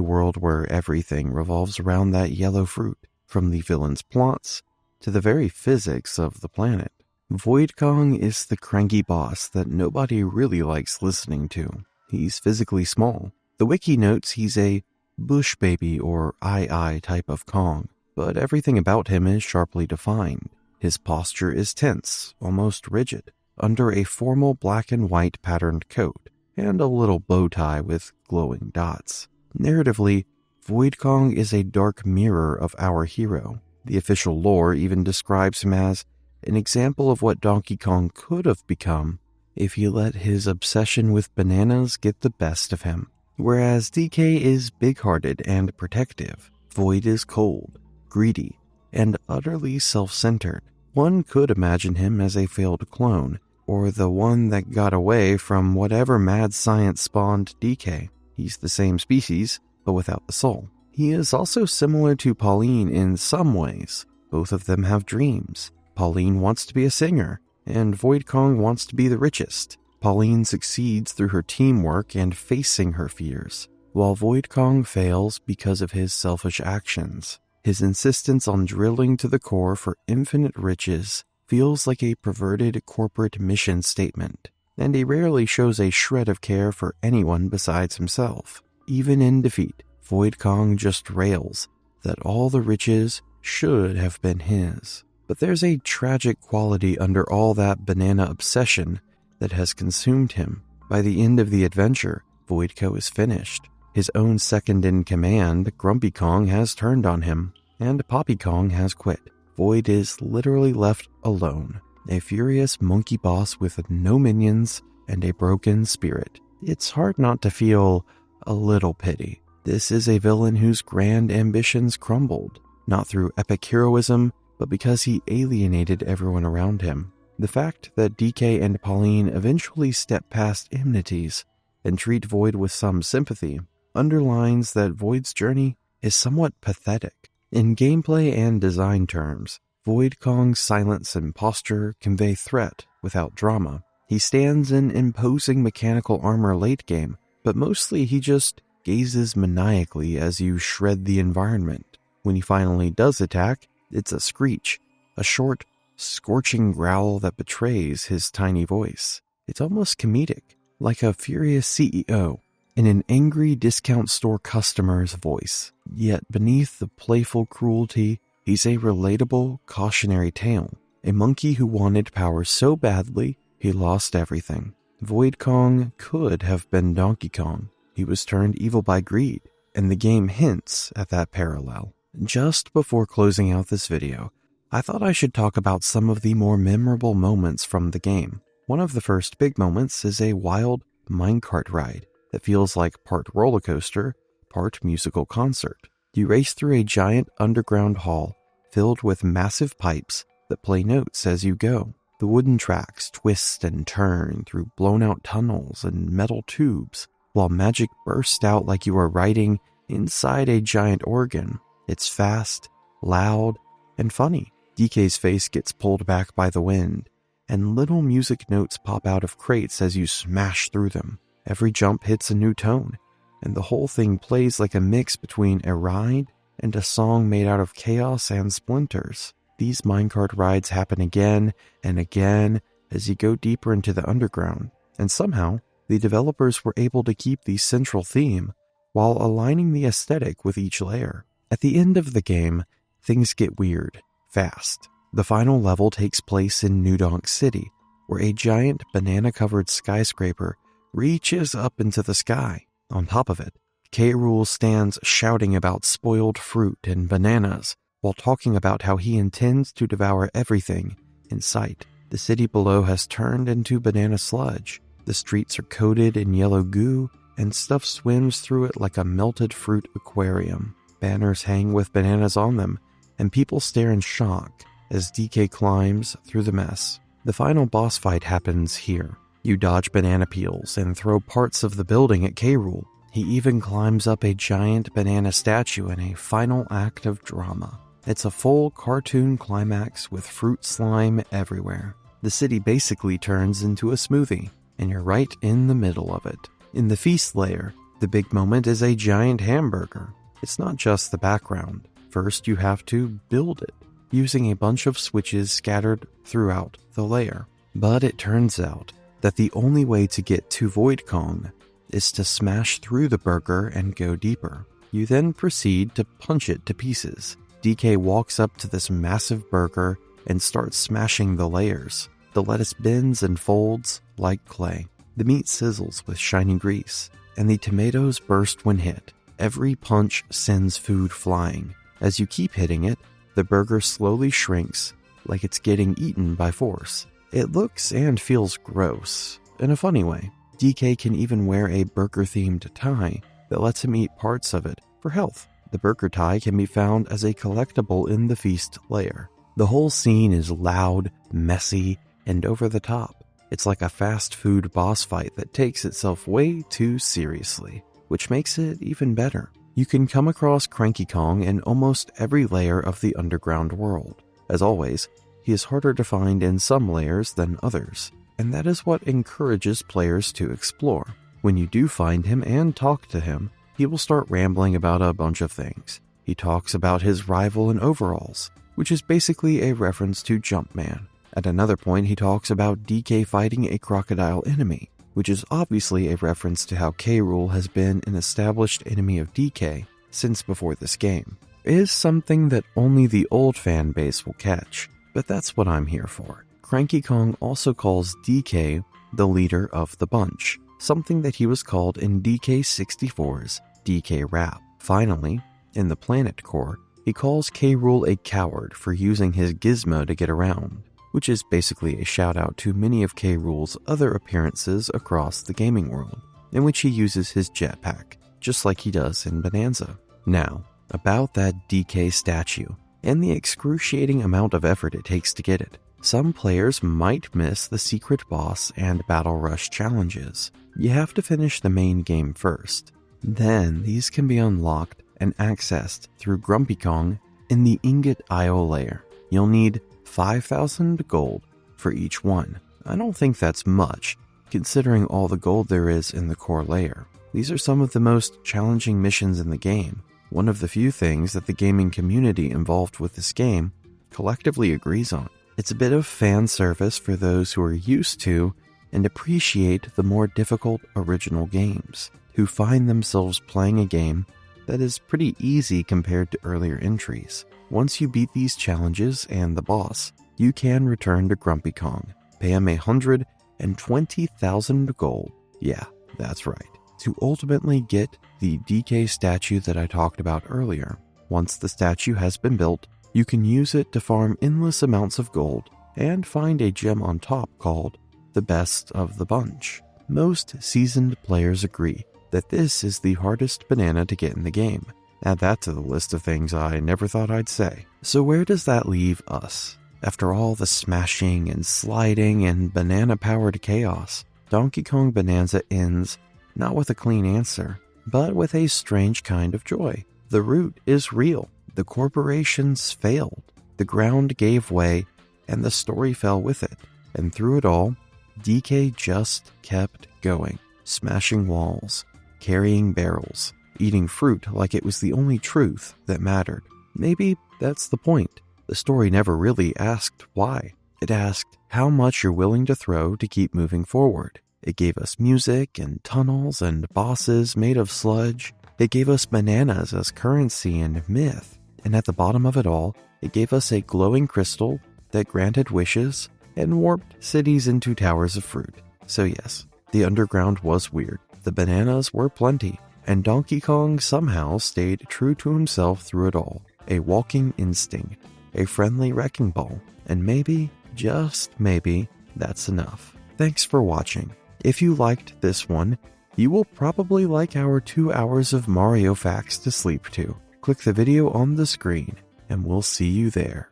world where everything revolves around that yellow fruit, from the villain's plots to the very physics of the planet. Void Kong is the cranky boss that nobody really likes listening to. He's physically small. The wiki notes he's a bush baby or II type of Kong, but everything about him is sharply defined. His posture is tense, almost rigid, under a formal black and white patterned coat, and a little bow tie with glowing dots. Narratively, Void Kong is a dark mirror of our hero. The official lore even describes him as an example of what Donkey Kong could have become if he let his obsession with bananas get the best of him. Whereas DK is big-hearted and protective, Void is cold, greedy, and utterly self-centered. One could imagine him as a failed clone, or the one that got away from whatever mad science spawned DK. He's the same species, but without the soul. He is also similar to Pauline in some ways. Both of them have dreams. Pauline wants to be a singer, and Void Kong wants to be the richest. Pauline succeeds through her teamwork and facing her fears, while Void Kong fails because of his selfish actions. His insistence on drilling to the core for infinite riches feels like a perverted corporate mission statement, and he rarely shows a shred of care for anyone besides himself. Even in defeat, Void Kong just rails that all the riches should have been his. But there's a tragic quality under all that banana obsession that has consumed him. By the end of the adventure, Voidco is finished. His own second-in-command, Grumpy Kong, has turned on him, and Poppy Kong has quit. Void is literally left alone, a furious monkey boss with no minions and a broken spirit. It's hard not to feel a little pity. This is a villain whose grand ambitions crumbled, not through epic heroism, but because he alienated everyone around him. The fact that DK and Pauline eventually step past enmities and treat Void with some sympathy underlines that Void's journey is somewhat pathetic. In gameplay and design terms, Void Kong's silence and posture convey threat without drama. He stands in imposing mechanical armor late game, but mostly he just gazes maniacally as you shred the environment. When he finally does attack, it's a screech, a short, scorching growl that betrays his tiny voice. It's almost comedic, like a furious CEO in an angry discount store customer's voice. Yet beneath the playful cruelty, he's a relatable, cautionary tale. A monkey who wanted power so badly, he lost everything. Void Kong could have been Donkey Kong. He was turned evil by greed, and the game hints at that parallel. Just before closing out this video, I thought I should talk about some of the more memorable moments from the game. One of the first big moments is a wild minecart ride that feels like part roller coaster, part musical concert. You race through a giant underground hall filled with massive pipes that play notes as you go. The wooden tracks twist and turn through blown-out tunnels and metal tubes, while magic bursts out like you are riding inside a giant organ. It's fast, loud, and funny. DK's face gets pulled back by the wind, and little music notes pop out of crates as you smash through them. Every jump hits a new tone, and the whole thing plays like a mix between a ride and a song made out of chaos and splinters. These minecart rides happen again and again as you go deeper into the underground, and somehow the developers were able to keep the central theme while aligning the aesthetic with each layer. At the end of the game, things get weird, fast. The final level takes place in New Donk City, where a giant banana-covered skyscraper reaches up into the sky. On top of it, K. Rool stands shouting about spoiled fruit and bananas while talking about how he intends to devour everything in sight. The city below has turned into banana sludge. The streets are coated in yellow goo, and stuff swims through it like a melted fruit aquarium. Banners hang with bananas on them, and people stare in shock as DK climbs through the mess. The final boss fight happens here. You dodge banana peels and throw parts of the building at K. Rool. He even climbs up a giant banana statue in a final act of drama. It's a full cartoon climax with fruit slime everywhere. The city basically turns into a smoothie, and you're right in the middle of it. In the feast layer, the big moment is a giant hamburger. It's not just the background. First, you have to build it, using a bunch of switches scattered throughout the layer. But it turns out that the only way to get to Void Kong is to smash through the burger and go deeper. You then proceed to punch it to pieces. DK walks up to this massive burger and starts smashing the layers. The lettuce bends and folds like clay. The meat sizzles with shiny grease, and the tomatoes burst when hit. Every punch sends food flying. As you keep hitting it, the burger slowly shrinks like it's getting eaten by force. It looks and feels gross, in a funny way. DK can even wear a burger-themed tie that lets him eat parts of it for health. The burger tie can be found as a collectible in the feast layer. The whole scene is loud, messy, and over the top. It's like a fast food boss fight that takes itself way too seriously, which makes it even better. You can come across Cranky Kong in almost every layer of the underground world. As always, he is harder to find in some layers than others, and that is what encourages players to explore. When you do find him and talk to him, he will start rambling about a bunch of things. He talks about his rival in overalls, which is basically a reference to Jumpman. At another point, he talks about DK fighting a crocodile enemy, which is obviously a reference to how K. Rool has been an established enemy of DK since before this game. is something that only the old fan base will catch, but that's what I'm here for. Cranky Kong also calls DK the leader of the bunch, something that he was called in DK64's DK Rap. Finally, in the Planet Core, he calls K. Rool a coward for using his gizmo to get around, which is basically a shout out to many of K. Rool's other appearances across the gaming world, in which he uses his jetpack, just like he does in Bananza. Now, about that DK statue, and the excruciating amount of effort it takes to get it. Some players might miss the secret boss and battle rush challenges. You have to finish the main game first. Then these can be unlocked and accessed through Grumpy Kong in the Ingot IO layer. You'll need 5,000 gold for each one. I don't think that's much, considering all the gold there is in the core layer. These are some of the most challenging missions in the game, one of the few things that the gaming community involved with this game collectively agrees on. It's a bit of fan service for those who are used to and appreciate the more difficult original games, who find themselves playing a game that is pretty easy compared to earlier entries. Once you beat these challenges and the boss, you can return to Grumpy Kong, pay him 120,000 gold, yeah, that's right, to ultimately get the DK statue that I talked about earlier. Once the statue has been built, you can use it to farm endless amounts of gold and find a gem on top called the best of the bunch. Most seasoned players agree that this is the hardest banana to get in the game. Add that to the list of things I never thought I'd say. So where does that leave us? After all the smashing and sliding and banana-powered chaos, Donkey Kong Bananza ends not with a clean answer, but with a strange kind of joy. The root is real. The corporations failed. The ground gave way, and the story fell with it. And through it all, DK just kept going, smashing walls, carrying barrels, eating fruit like it was the only truth that mattered. Maybe that's the point. The story never really asked why. It asked how much you're willing to throw to keep moving forward. It gave us music and tunnels and bosses made of sludge. It gave us bananas as currency and myth. And at the bottom of it all, it gave us a glowing crystal that granted wishes and warped cities into towers of fruit. So yes, the underground was weird. The bananas were plenty, and Donkey Kong somehow stayed true to himself through it all. A walking instinct, a friendly wrecking ball, and maybe, just maybe, that's enough. Thanks for watching. If you liked this one, you will probably like our 2 hours of Mario facts to sleep to. Click the video on the screen, and we'll see you there.